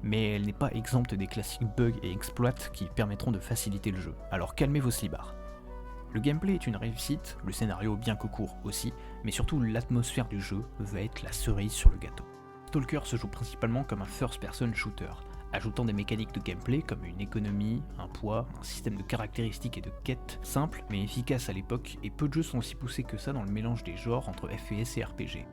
Mais elle n'est pas exempte des classiques bugs et exploits qui permettront de faciliter le jeu, alors calmez vos slibards. Le gameplay est une réussite, le scénario bien que court aussi, mais surtout l'atmosphère du jeu va être la cerise sur le gâteau. Stalker se joue principalement comme un first-person shooter, ajoutant des mécaniques de gameplay comme une économie, un poids, un système de caractéristiques et de quêtes simples mais efficaces à l'époque, et peu de jeux sont aussi poussés que ça dans le mélange des genres entre FPS et RPG.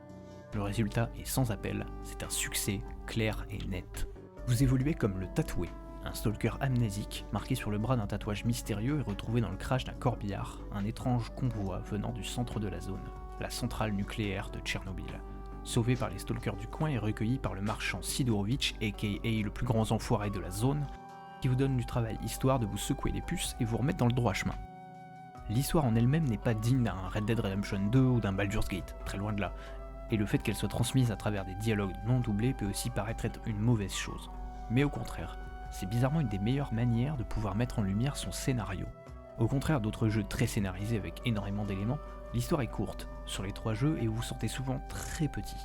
Le résultat est sans appel, c'est un succès clair et net. Vous évoluez comme le tatoué, un stalker amnésique marqué sur le bras d'un tatouage mystérieux et retrouvé dans le crash d'un corbillard, un étrange convoi venant du centre de la zone, la centrale nucléaire de Tchernobyl. Sauvé par les stalkers du coin et recueilli par le marchand Sidorovitch, aka le plus grand enfoiré de la zone, qui vous donne du travail histoire de vous secouer les puces et vous remettre dans le droit chemin. L'histoire en elle-même n'est pas digne d'un Red Dead Redemption 2 ou d'un Baldur's Gate, très loin de là, et le fait qu'elle soit transmise à travers des dialogues non doublés peut aussi paraître être une mauvaise chose. Mais au contraire, c'est bizarrement une des meilleures manières de pouvoir mettre en lumière son scénario. Au contraire d'autres jeux très scénarisés avec énormément d'éléments, l'histoire est courte sur les 3 jeux et vous vous sentez souvent très petit.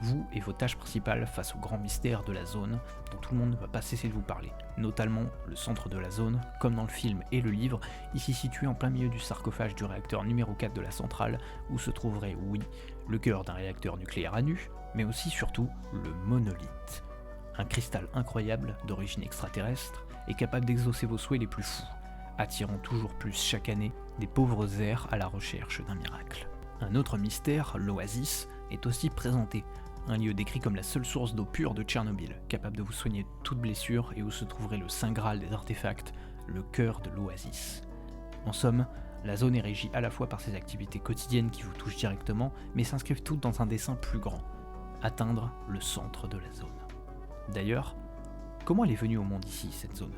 Vous et vos tâches principales face aux grands mystères de la zone dont tout le monde ne va pas cesser de vous parler, notamment le centre de la zone, comme dans le film et le livre, ici situé en plein milieu du sarcophage du réacteur numéro 4 de la centrale, où se trouverait, oui, le cœur d'un réacteur nucléaire à nu, mais aussi surtout le monolithe. Un cristal incroyable d'origine extraterrestre et capable d'exaucer vos souhaits les plus fous, attirant toujours plus chaque année des pauvres airs à la recherche d'un miracle. Un autre mystère, l'Oasis, est aussi présenté, un lieu décrit comme la seule source d'eau pure de Tchernobyl, capable de vous soigner de toute blessure et où se trouverait le saint graal des artefacts, le cœur de l'Oasis. En somme, la zone est régie à la fois par ses activités quotidiennes qui vous touchent directement, mais s'inscrivent toutes dans un dessein plus grand, atteindre le centre de la zone. D'ailleurs, comment elle est venue au monde ici, cette zone ?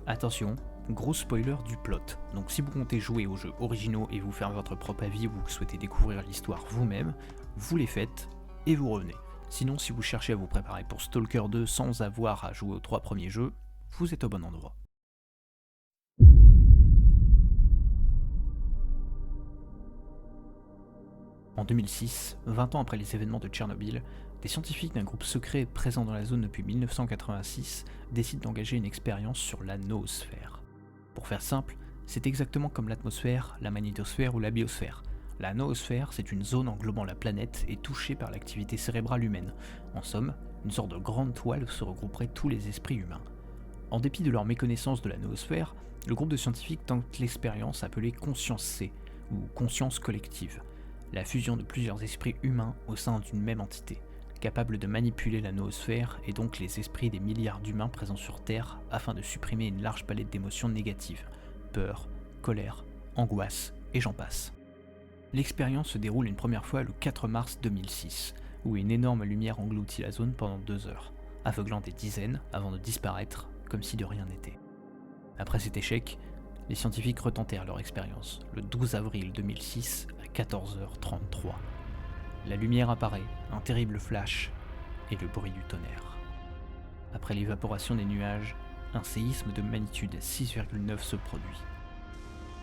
Attention, gros spoiler du plot, donc si vous comptez jouer aux jeux originaux et vous faire votre propre avis ou vous souhaitez découvrir l'histoire vous-même, vous les faites et vous revenez. Sinon, si vous cherchez à vous préparer pour Stalker 2 sans avoir à jouer aux 3 premiers jeux, vous êtes au bon endroit. En 2006, 20 ans après les événements de Tchernobyl, des scientifiques d'un groupe secret présent dans la zone depuis 1986 décident d'engager une expérience sur la noosphère. Pour faire simple, c'est exactement comme l'atmosphère, la magnétosphère ou la biosphère. La noosphère, c'est une zone englobant la planète et touchée par l'activité cérébrale humaine. En somme, une sorte de grande toile où se regrouperaient tous les esprits humains. En dépit de leur méconnaissance de la noosphère, le groupe de scientifiques tente l'expérience appelée Conscience C, ou Conscience collective, la fusion de plusieurs esprits humains au sein d'une même entité, capable de manipuler la noosphère et donc les esprits des milliards d'humains présents sur Terre afin de supprimer une large palette d'émotions négatives, peur, colère, angoisse et j'en passe. L'expérience se déroule une première fois le 4 mars 2006, où une énorme lumière engloutit la zone pendant 2 heures, aveuglant des dizaines avant de disparaître comme si de rien n'était. Après cet échec, les scientifiques retentèrent leur expérience le 12 avril 2006 à 14h33. La lumière apparaît, un terrible flash et le bruit du tonnerre. Après l'évaporation des nuages, un séisme de magnitude 6,9 se produit.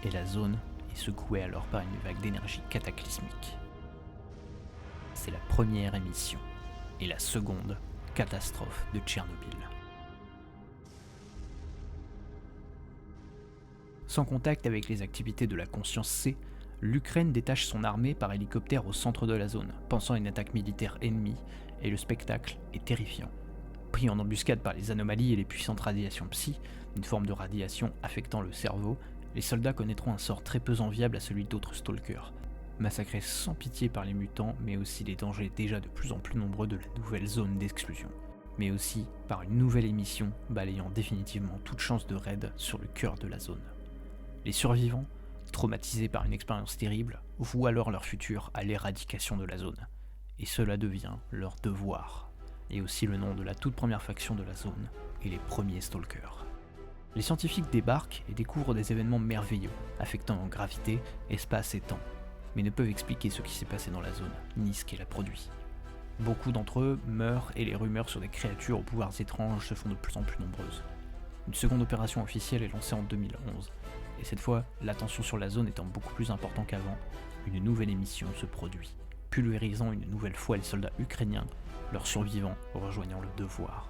Et la zone est secouée alors par une vague d'énergie cataclysmique. C'est la première émission et la seconde catastrophe de Tchernobyl. Sans contact avec les activités de la Conscience C, l'Ukraine détache son armée par hélicoptère au centre de la zone, pensant à une attaque militaire ennemie, et le spectacle est terrifiant. Pris en embuscade par les anomalies et les puissantes radiations psy, une forme de radiation affectant le cerveau, les soldats connaîtront un sort très peu enviable à celui d'autres stalkers, massacrés sans pitié par les mutants, mais aussi les dangers déjà de plus en plus nombreux de la nouvelle zone d'exclusion, mais aussi par une nouvelle émission balayant définitivement toute chance de raid sur le cœur de la zone. Les survivants, traumatisés par une expérience terrible, vouent alors leur futur à l'éradication de la zone, et cela devient leur devoir, et aussi le nom de la toute première faction de la zone et les premiers stalkers. Les scientifiques débarquent et découvrent des événements merveilleux, affectant en gravité, espace et temps, mais ne peuvent expliquer ce qui s'est passé dans la zone, ni ce qu'elle a produit. Beaucoup d'entre eux meurent et les rumeurs sur des créatures aux pouvoirs étranges se font de plus en plus nombreuses. Une seconde opération officielle est lancée en 2011, et cette fois, l'attention sur la zone étant beaucoup plus importante qu'avant, une nouvelle émission se produit, pulvérisant une nouvelle fois les soldats ukrainiens, leurs survivants rejoignant le devoir.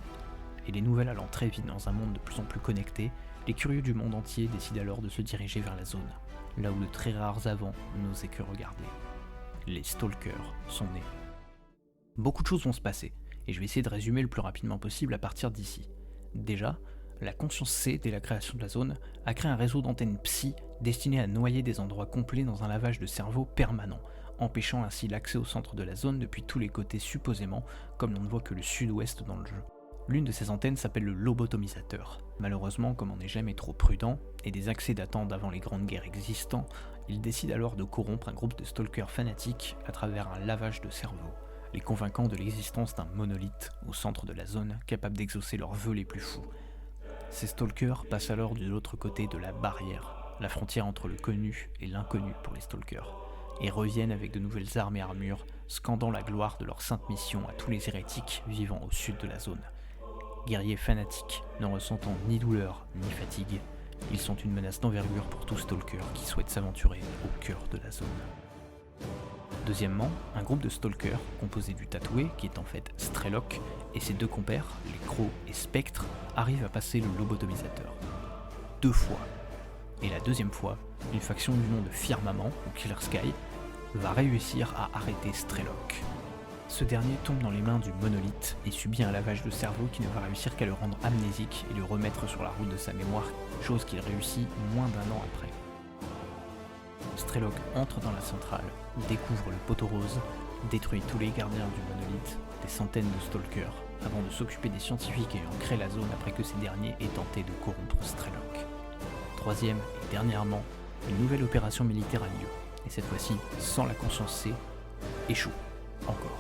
Et les nouvelles allant très vite dans un monde de plus en plus connecté, les curieux du monde entier décident alors de se diriger vers la zone, là où de très rares avants n'osaient que regarder. Les Stalkers sont nés. Beaucoup de choses vont se passer, et je vais essayer de résumer le plus rapidement possible à partir d'ici. Déjà, la conscience C, dès la création de la zone, a créé un réseau d'antennes psy destiné à noyer des endroits complets dans un lavage de cerveau permanent, empêchant ainsi l'accès au centre de la zone depuis tous les côtés supposément, comme l'on ne voit que le sud-ouest dans le jeu. L'une de ces antennes s'appelle le lobotomisateur. Malheureusement, comme on n'est jamais trop prudent, et des accès datant d'avant les grandes guerres existants, il décide alors de corrompre un groupe de stalkers fanatiques à travers un lavage de cerveau, les convainquant de l'existence d'un monolithe au centre de la zone capable d'exaucer leurs vœux les plus fous. Ces stalkers passent alors de l'autre côté de la barrière, la frontière entre le connu et l'inconnu pour les stalkers, et reviennent avec de nouvelles armes et armures, scandant la gloire de leur sainte mission à tous les hérétiques vivant au sud de la zone. Guerriers fanatiques, ne ressentant ni douleur ni fatigue, ils sont une menace d'envergure pour tout stalker qui souhaite s'aventurer au cœur de la zone. Deuxièmement, un groupe de stalkers composé du tatoué, qui est en fait Strelok, et ses deux compères, les Crocs et Spectre, arrivent à passer le lobotomisateur. 2 fois. Et la deuxième fois, une faction du nom de Firmament, ou Killer Sky, va réussir à arrêter Strelok. Ce dernier tombe dans les mains du monolithe et subit un lavage de cerveau qui ne va réussir qu'à le rendre amnésique et le remettre sur la route de sa mémoire, chose qu'il réussit moins d'1 an après. Strelok entre dans la centrale, découvre le poteau rose, détruit tous les gardiens du monolithe, des centaines de stalkers, avant de s'occuper des scientifiques ayant créé la zone après que ces derniers aient tenté de corrompre Strelok. Troisième et dernièrement, une nouvelle opération militaire a lieu, et cette fois-ci, sans la conscience C, échoue. Encore.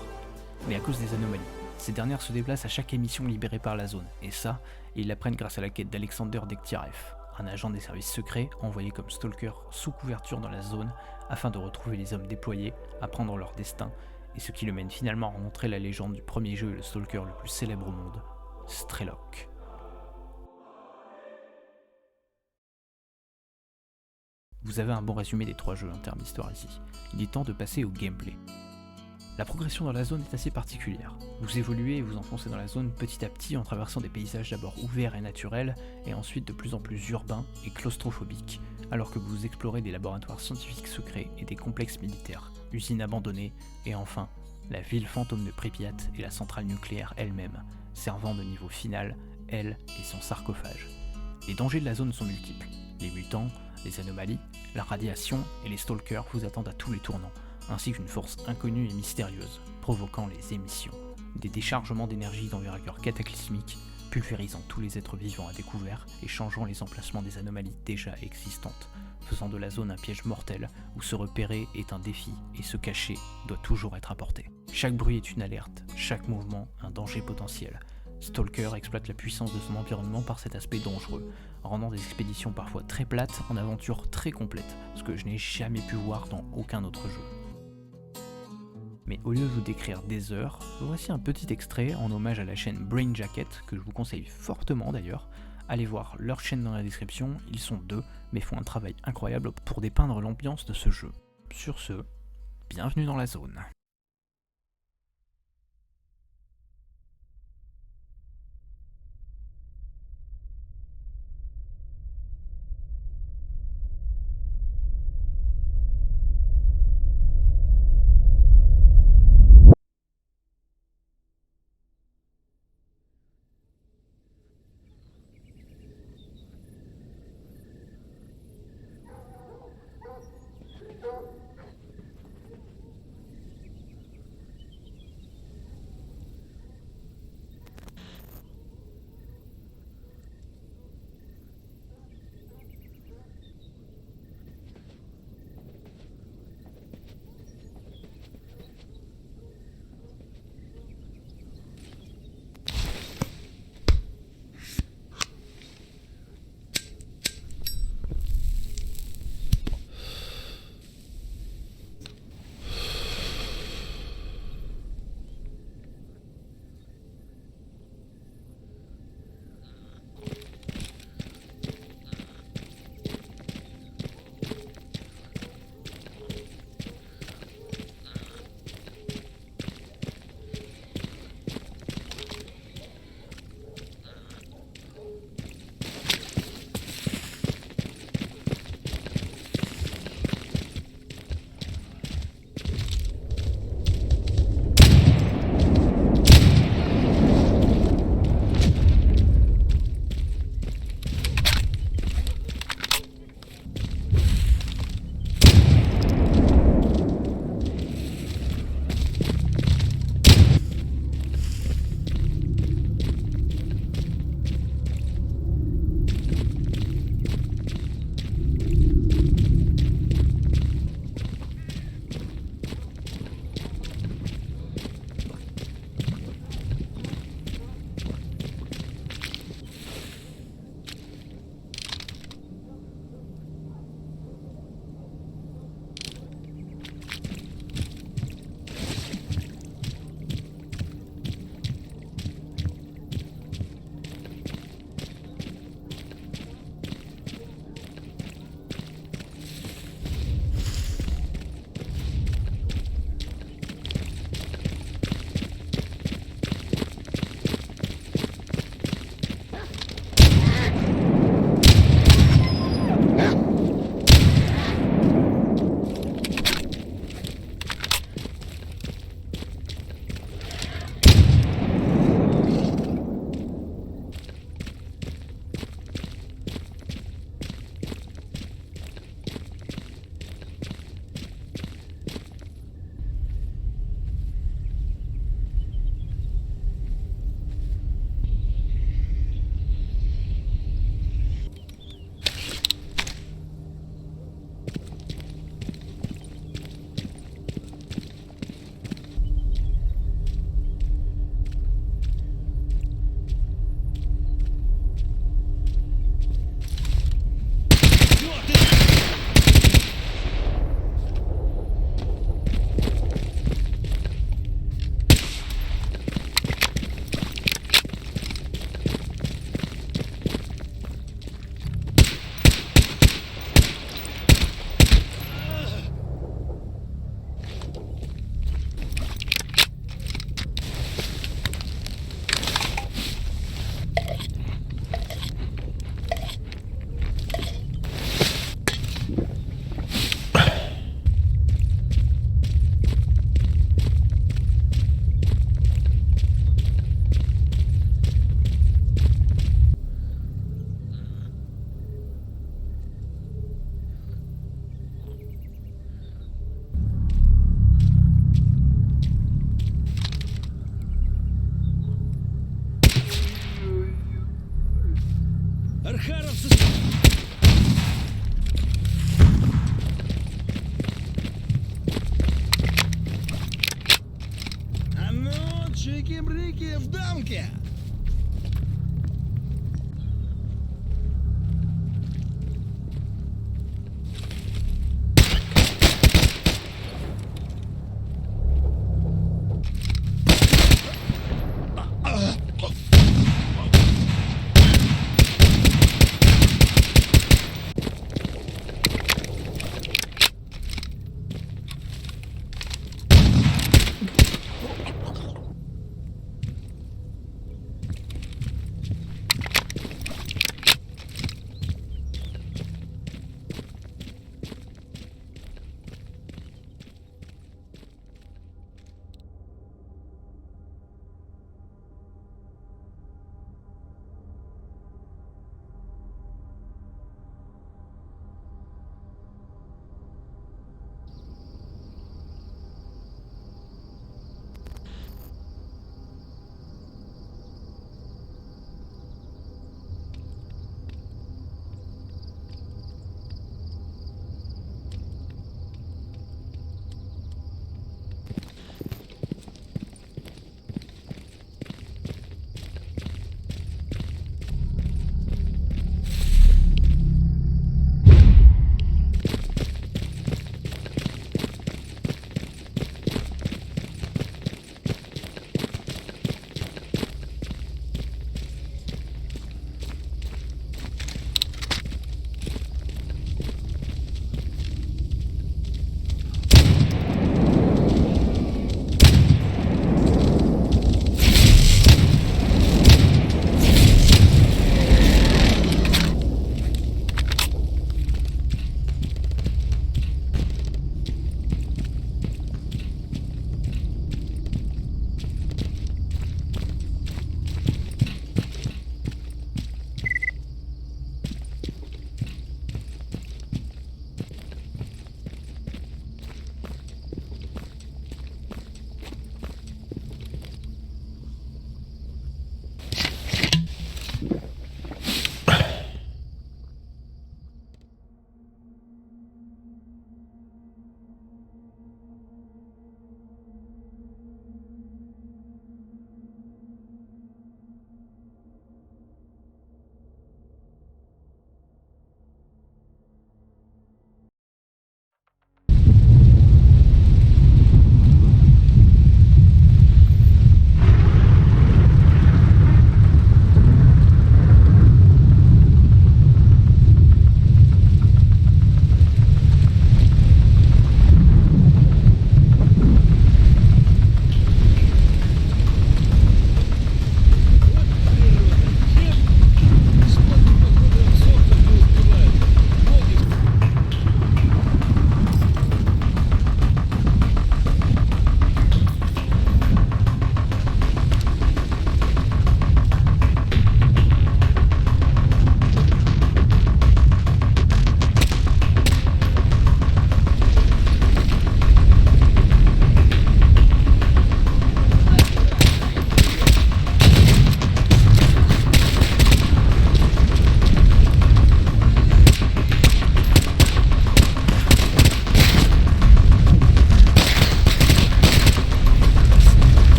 Mais à cause des anomalies. Ces dernières se déplacent à chaque émission libérée par la zone, et ça, ils l'apprennent grâce à la quête d'Alexander Dektiarev, un agent des services secrets envoyé comme stalker sous couverture dans la zone afin de retrouver les hommes déployés, apprendre leur destin, et ce qui le mène finalement à rencontrer la légende du premier jeu et le stalker le plus célèbre au monde, Strelok. Vous avez un bon résumé des 3 jeux en termes d'histoire ici. Il est temps de passer au gameplay. La progression dans la zone est assez particulière. Vous évoluez et vous enfoncez dans la zone petit à petit en traversant des paysages d'abord ouverts et naturels, et ensuite de plus en plus urbains et claustrophobiques, alors que vous explorez des laboratoires scientifiques secrets et des complexes militaires, usines abandonnées, et enfin, la ville fantôme de Pripyat et la centrale nucléaire elle-même, servant de niveau final, elle et son sarcophage. Les dangers de la zone sont multiples. Les mutants, les anomalies, la radiation et les stalkers vous attendent à tous les tournants, ainsi qu'une force inconnue et mystérieuse, provoquant les émissions, des déchargements d'énergie d'envergure cataclysmique, pulvérisant tous les êtres vivants à découvert et changeant les emplacements des anomalies déjà existantes, faisant de la zone un piège mortel où se repérer est un défi et se cacher doit toujours être à portée. Chaque bruit est une alerte, chaque mouvement un danger potentiel. Stalker exploite la puissance de son environnement par cet aspect dangereux, rendant des expéditions parfois très plates en aventures très complètes, ce que je n'ai jamais pu voir dans aucun autre jeu. Mais au lieu de vous décrire des heures, voici un petit extrait en hommage à la chaîne Brain Jacket, que je vous conseille fortement d'ailleurs. Allez voir leur chaîne dans la description, ils sont 2, mais font un travail incroyable pour dépeindre l'ambiance de ce jeu. Sur ce, bienvenue dans la zone. Архаровцы... А ну, чики-брики в дамке!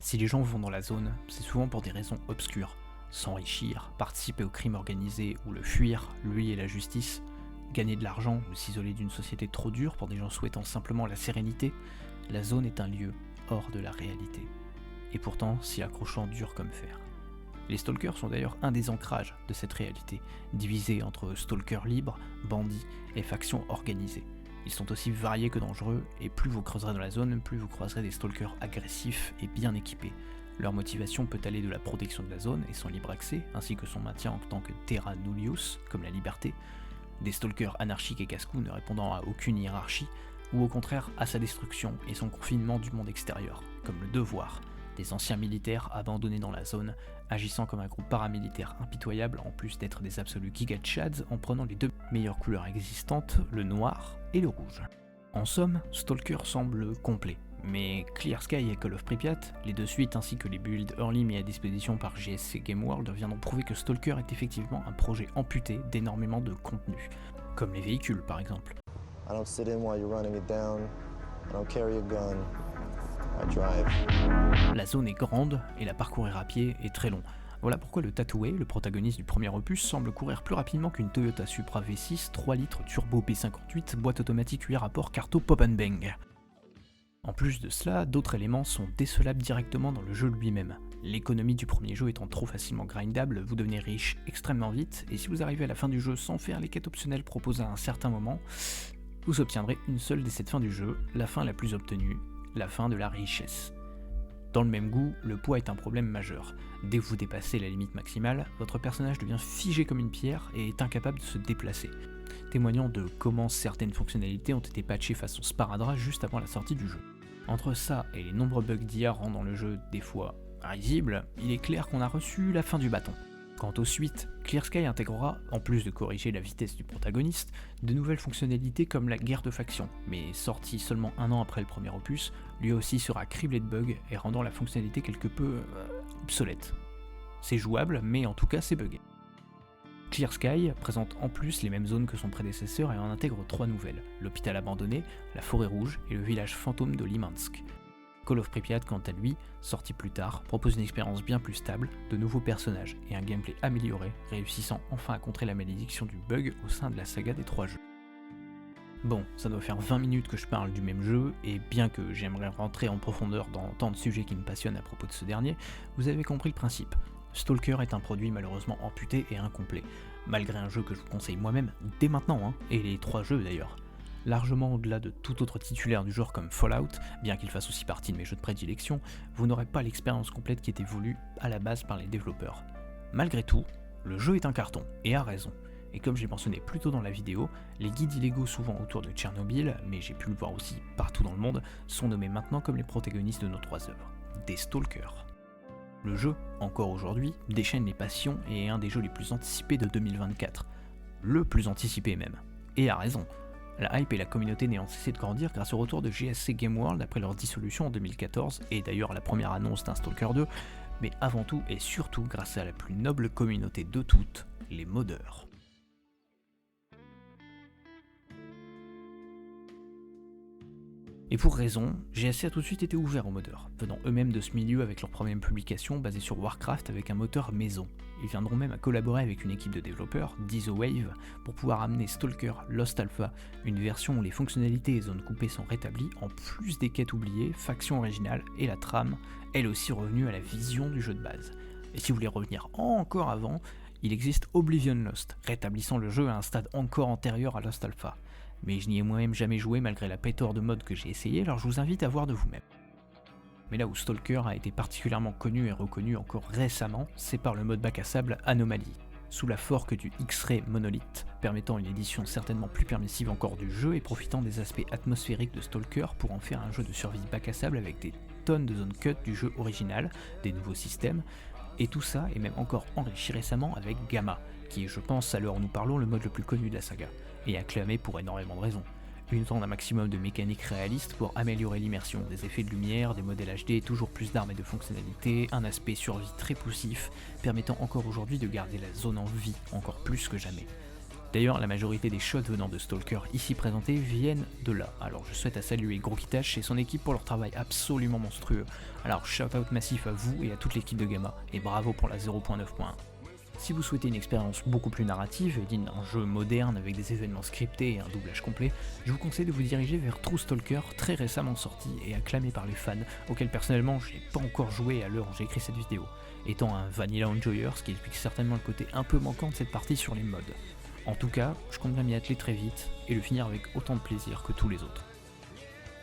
Si les gens vont dans la zone, c'est souvent pour des raisons obscures. S'enrichir, participer au crime organisé ou le fuir, lui et la justice, gagner de l'argent ou s'isoler d'une société trop dure pour des gens souhaitant simplement la sérénité, la zone est un lieu hors de la réalité. Et pourtant, si accrochant dur comme fer. Les stalkers sont d'ailleurs un des ancrages de cette réalité, divisés entre stalkers libres, bandits et factions organisées. Ils sont aussi variés que dangereux, et plus vous creuserez dans la zone, plus vous croiserez des stalkers agressifs et bien équipés. Leur motivation peut aller de la protection de la zone et son libre accès, ainsi que son maintien en tant que terra nullius, comme la liberté, des stalkers anarchiques et casse-cou ne répondant à aucune hiérarchie, ou au contraire à sa destruction et son confinement du monde extérieur, comme le Devoir, des anciens militaires abandonnés dans la zone, agissant comme un groupe paramilitaire impitoyable en plus d'être des absolus giga-chads en prenant les deux meilleures couleurs existantes, le noir et le rouge. En somme, Stalker semble complet, mais Clear Sky et Call of Pripyat, les deux suites ainsi que les builds early mis à disposition par GSC Game World viendront prouver que Stalker est effectivement un projet amputé d'énormément de contenu, comme les véhicules par exemple. I don't sit in while you're running it down. I don't carry a gun. I drive. La zone est grande et la parcourir à pied est très long. Voilà pourquoi le Tatoué, le protagoniste du premier opus, semble courir plus rapidement qu'une Toyota Supra V6 3 litres turbo P58, boîte automatique 8 rapports carto pop and bang. En plus de cela, d'autres éléments sont décelables directement dans le jeu lui-même. L'économie du premier jeu étant trop facilement grindable, vous devenez riche extrêmement vite, et si vous arrivez à la fin du jeu sans faire les quêtes optionnelles proposées à un certain moment, vous obtiendrez une seule des 7 fins du jeu, la fin la plus obtenue, la fin de la richesse. Dans le même goût, le poids est un problème majeur. Dès que vous dépassez la limite maximale, votre personnage devient figé comme une pierre et est incapable de se déplacer, témoignant de comment certaines fonctionnalités ont été patchées façon sparadrap juste avant la sortie du jeu. Entre ça et les nombreux bugs d'IA rendant le jeu des fois risible, il est clair qu'on a reçu la fin du bâton. Quant aux suites, Clear Sky intégrera, en plus de corriger la vitesse du protagoniste, de nouvelles fonctionnalités comme la guerre de faction, mais sorti seulement un an après le premier opus, lui aussi sera criblé de bugs et rendant la fonctionnalité quelque peu obsolète. C'est jouable, mais en tout cas c'est buggé. Clear Sky présente en plus les mêmes zones que son prédécesseur et en intègre 3 nouvelles, l'hôpital abandonné, la forêt rouge et le village fantôme de Limansk. Call of Pripyat, quant à lui, sorti plus tard, propose une expérience bien plus stable, de nouveaux personnages et un gameplay amélioré, réussissant enfin à contrer la malédiction du bug au sein de la saga des 3 jeux. Bon, ça doit faire 20 minutes que je parle du même jeu, et bien que j'aimerais rentrer en profondeur dans tant de sujets qui me passionnent à propos de ce dernier, vous avez compris le principe. Stalker est un produit malheureusement amputé et incomplet, malgré un jeu que je vous conseille moi-même dès maintenant, et les 3 jeux d'ailleurs. Largement au-delà de tout autre titulaire du genre comme Fallout, bien qu'il fasse aussi partie de mes jeux de prédilection, vous n'aurez pas l'expérience complète qui était voulue à la base par les développeurs. Malgré tout, le jeu est un carton, et a raison. Et comme j'ai mentionné plus tôt dans la vidéo, les guides illégaux souvent autour de Tchernobyl, mais j'ai pu le voir aussi partout dans le monde, sont nommés maintenant comme les protagonistes de nos 3 œuvres, des Stalkers. Le jeu, encore aujourd'hui, déchaîne les passions et est un des jeux les plus anticipés de 2024. Le plus anticipé même. Et a raison. La hype et la communauté n'ayant cessé de grandir grâce au retour de GSC Game World après leur dissolution en 2014, et d'ailleurs la première annonce d'un Stalker 2, mais avant tout et surtout grâce à la plus noble communauté de toutes, les modeurs. Et pour raison, GSC a tout de suite été ouvert aux modeurs, venant eux-mêmes de ce milieu avec leur première publication basée sur Warcraft avec un moteur maison. Ils viendront même à collaborer avec une équipe de développeurs, DizoWave, pour pouvoir amener Stalker Lost Alpha, une version où les fonctionnalités et zones coupées sont rétablies, en plus des quêtes oubliées, factions originales et la trame, elle aussi revenue à la vision du jeu de base. Et si vous voulez revenir encore avant, il existe Oblivion Lost, rétablissant le jeu à un stade encore antérieur à Lost Alpha. Mais je n'y ai moi-même jamais joué malgré la pléthore de mods que j'ai essayé, alors je vous invite à voir de vous-même. Mais là où Stalker a été particulièrement connu et reconnu encore récemment, c'est par le mode bac à sable Anomaly, sous la fork du X-Ray Monolith, permettant une édition certainement plus permissive encore du jeu et profitant des aspects atmosphériques de Stalker pour en faire un jeu de survie bac à sable avec des tonnes de zones cut du jeu original, des nouveaux systèmes, et tout ça est même encore enrichi récemment avec Gamma, qui est je pense à l'heure où nous parlons le mode le plus connu de la saga, et acclamé pour énormément de raisons. Untant un maximum de mécaniques réalistes pour améliorer l'immersion, des effets de lumière, des modèles HD, toujours plus d'armes et de fonctionnalités, un aspect survie très poussif, permettant encore aujourd'hui de garder la zone en vie encore plus que jamais. D'ailleurs, la majorité des shots venant de Stalker ici présentés viennent de là. Alors je souhaite à saluer Grokitash et son équipe pour leur travail absolument monstrueux. Alors shout out massif à vous et à toute l'équipe de Gamma, et bravo pour la 0.9.1. Si vous souhaitez une expérience beaucoup plus narrative et digne d'un jeu moderne avec des événements scriptés et un doublage complet, je vous conseille de vous diriger vers True Stalker, très récemment sorti et acclamé par les fans, auquel personnellement je n'ai pas encore joué à l'heure où j'ai écrit cette vidéo, étant un vanilla enjoyer, ce qui explique certainement le côté un peu manquant de cette partie sur les mods. En tout cas, je compte bien m'y atteler très vite et le finir avec autant de plaisir que tous les autres.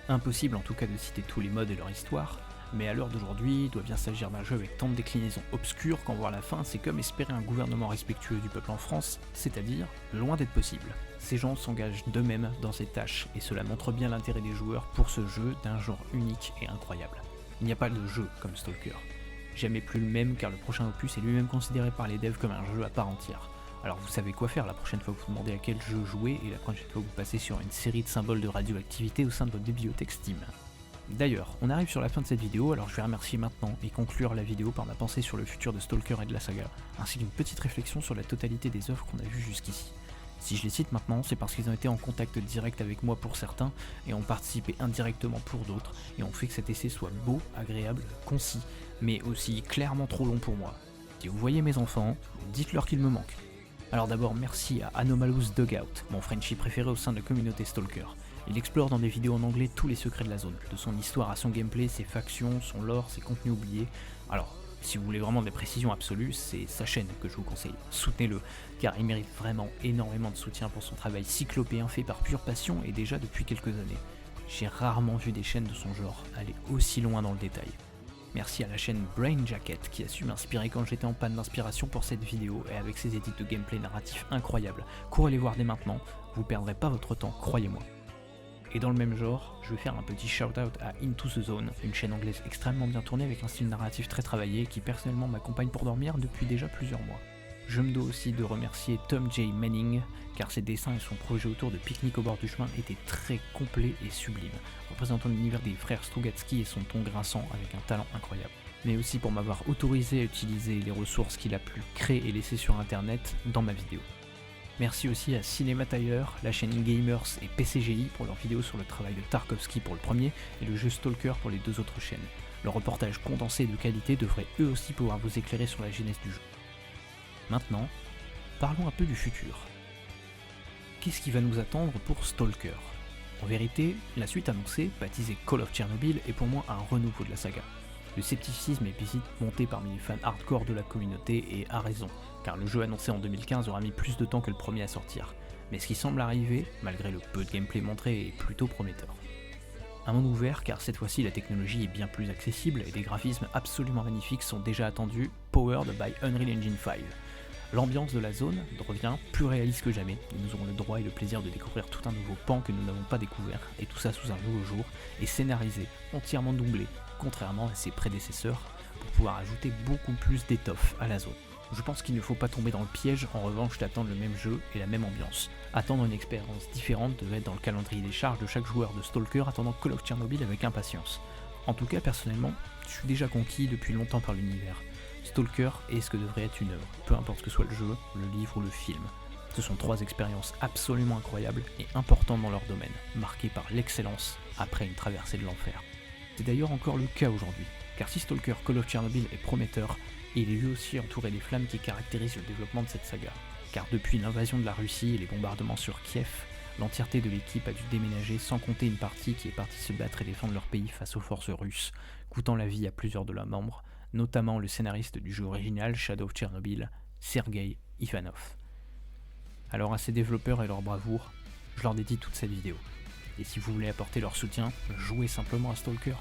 Impossible en tout cas de citer tous les mods et leur histoire, mais à l'heure d'aujourd'hui, il doit bien s'agir d'un jeu avec tant de déclinaisons obscures qu'en voir la fin, c'est comme espérer un gouvernement respectueux du peuple en France, c'est-à-dire loin d'être possible. Ces gens s'engagent d'eux-mêmes dans ces tâches, et cela montre bien l'intérêt des joueurs pour ce jeu d'un genre unique et incroyable. Il n'y a pas de jeu comme Stalker. Jamais plus le même car le prochain opus est lui-même considéré par les devs comme un jeu à part entière. Alors vous savez quoi faire la prochaine fois que vous demandez à quel jeu jouer et la prochaine fois que vous passez sur une série de symboles de radioactivité au sein de votre bibliothèque Steam. D'ailleurs, on arrive sur la fin de cette vidéo, alors je vais remercier maintenant et conclure la vidéo par ma pensée sur le futur de Stalker et de la saga, ainsi qu'une petite réflexion sur la totalité des œuvres qu'on a vues jusqu'ici. Si je les cite maintenant, c'est parce qu'ils ont été en contact direct avec moi pour certains, et ont participé indirectement pour d'autres, et ont fait que cet essai soit beau, agréable, concis, mais aussi clairement trop long pour moi. Si vous voyez mes enfants, dites-leur qu'ils me manquent. Alors d'abord merci à Anomalous Dugout, mon Frenchie préféré au sein de la communauté Stalker. Il explore dans des vidéos en anglais tous les secrets de la zone, de son histoire à son gameplay, ses factions, son lore, ses contenus oubliés. Alors, si vous voulez vraiment des précisions absolues, c'est sa chaîne que je vous conseille. Soutenez-le, car il mérite vraiment énormément de soutien pour son travail cyclopéen fait par pure passion et déjà depuis quelques années. J'ai rarement vu des chaînes de son genre aller aussi loin dans le détail. Merci à la chaîne Brain Jacket qui a su m'inspirer quand j'étais en panne d'inspiration pour cette vidéo et avec ses édits de gameplay narratif incroyables. Courez les voir dès maintenant, vous perdrez pas votre temps, croyez-moi. Et dans le même genre, je vais faire un petit shout-out à Into the Zone, une chaîne anglaise extrêmement bien tournée avec un style narratif très travaillé qui personnellement m'accompagne pour dormir depuis déjà plusieurs mois. Je me dois aussi de remercier Tom J. Manning, car ses dessins et son projet autour de Pique-nique au bord du chemin étaient très complets et sublimes, représentant l'univers des frères Strugatsky et son ton grinçant avec un talent incroyable. Mais aussi pour m'avoir autorisé à utiliser les ressources qu'il a pu créer et laisser sur internet dans ma vidéo. Merci aussi à Cinema Tire, la chaîne InGamers et PCGI pour leurs vidéos sur le travail de Tarkovsky pour le premier et le jeu Stalker pour les deux autres chaînes. Leurs reportages condensés de qualité devraient eux aussi pouvoir vous éclairer sur la genèse du jeu. Maintenant, parlons un peu du futur. Qu'est-ce qui va nous attendre pour Stalker? En vérité, la suite annoncée, baptisée Call of Chernobyl, est pour moi un renouveau de la saga. Le scepticisme est vite monté parmi les fans hardcore de la communauté et à raison, car le jeu annoncé en 2015 aura mis plus de temps que le premier à sortir, mais ce qui semble arriver, malgré le peu de gameplay montré, est plutôt prometteur. Un monde ouvert car cette fois-ci la technologie est bien plus accessible et des graphismes absolument magnifiques sont déjà attendus, powered by Unreal Engine 5. L'ambiance de la zone devient plus réaliste que jamais, et nous aurons le droit et le plaisir de découvrir tout un nouveau pan que nous n'avons pas découvert, et tout ça sous un nouveau jour, et scénarisé, entièrement doublé, contrairement à ses prédécesseurs, pour pouvoir ajouter beaucoup plus d'étoffe à la zone. Je pense qu'il ne faut pas tomber dans le piège en revanche d'attendre le même jeu et la même ambiance. Attendre une expérience différente devait être dans le calendrier des charges de chaque joueur de Stalker attendant Call of Chernobyl avec impatience. En tout cas personnellement, je suis déjà conquis depuis longtemps par l'univers. Stalker est ce que devrait être une œuvre, peu importe que ce soit le jeu, le livre ou le film. Ce sont trois expériences absolument incroyables et importantes dans leur domaine, marquées par l'excellence après une traversée de l'enfer. C'est d'ailleurs encore le cas aujourd'hui, car si Stalker Call of Chernobyl est prometteur, il est lui aussi entouré des flammes qui caractérisent le développement de cette saga. Car depuis l'invasion de la Russie et les bombardements sur Kiev, l'entièreté de l'équipe a dû déménager sans compter une partie qui est partie se battre et défendre leur pays face aux forces russes, coûtant la vie à plusieurs de leurs membres, notamment le scénariste du jeu original Shadow of Chernobyl, Sergei Ivanov. Alors à ces développeurs et leur bravoure, je leur dédie toute cette vidéo. Et si vous voulez apporter leur soutien, jouez simplement à Stalker.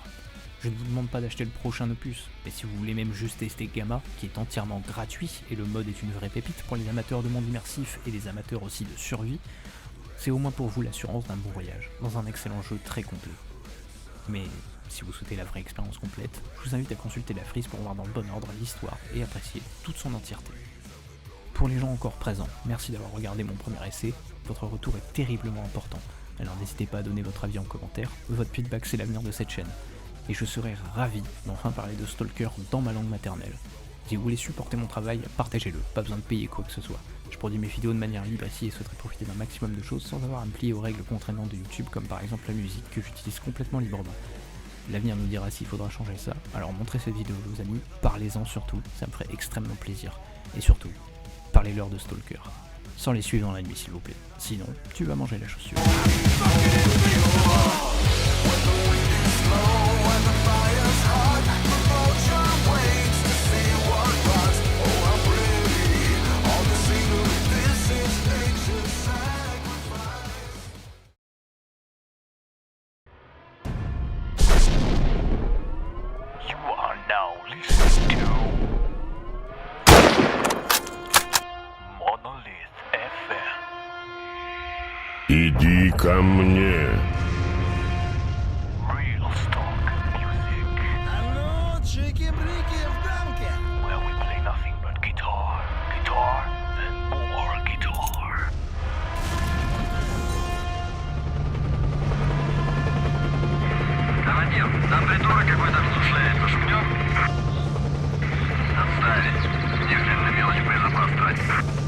Je ne vous demande pas d'acheter le prochain opus, mais si vous voulez même juste tester Gamma, qui est entièrement gratuit et le mode est une vraie pépite pour les amateurs de monde immersif et les amateurs aussi de survie, c'est au moins pour vous l'assurance d'un bon voyage, dans un excellent jeu très complet. Mais si vous souhaitez la vraie expérience complète, je vous invite à consulter la frise pour voir dans le bon ordre l'histoire et apprécier toute son entièreté. Pour les gens encore présents, merci d'avoir regardé mon premier essai, votre retour est terriblement important, alors n'hésitez pas à donner votre avis en commentaire, votre feedback c'est l'avenir de cette chaîne. Et je serais ravi d'enfin parler de Stalker dans ma langue maternelle. Si vous voulez supporter mon travail, partagez-le, pas besoin de payer quoi que ce soit. Je produis mes vidéos de manière libre ici et souhaiterais profiter d'un maximum de choses sans avoir à me plier aux règles contraignantes de YouTube, comme par exemple la musique que j'utilise complètement librement. L'avenir nous dira s'il faudra changer ça, alors montrez cette vidéo à vos amis, parlez-en surtout, ça me ferait extrêmement plaisir. Et surtout, parlez-leur de Stalker. Sans les suivre dans la nuit s'il vous plaît, sinon tu vas manger la chaussure. Иди ко мне. А ну, чики-брики в дамке! Командир, там придурок какой-то размышляет. Пошумнем? Отставить. Единственная мелочь боезапас тратит.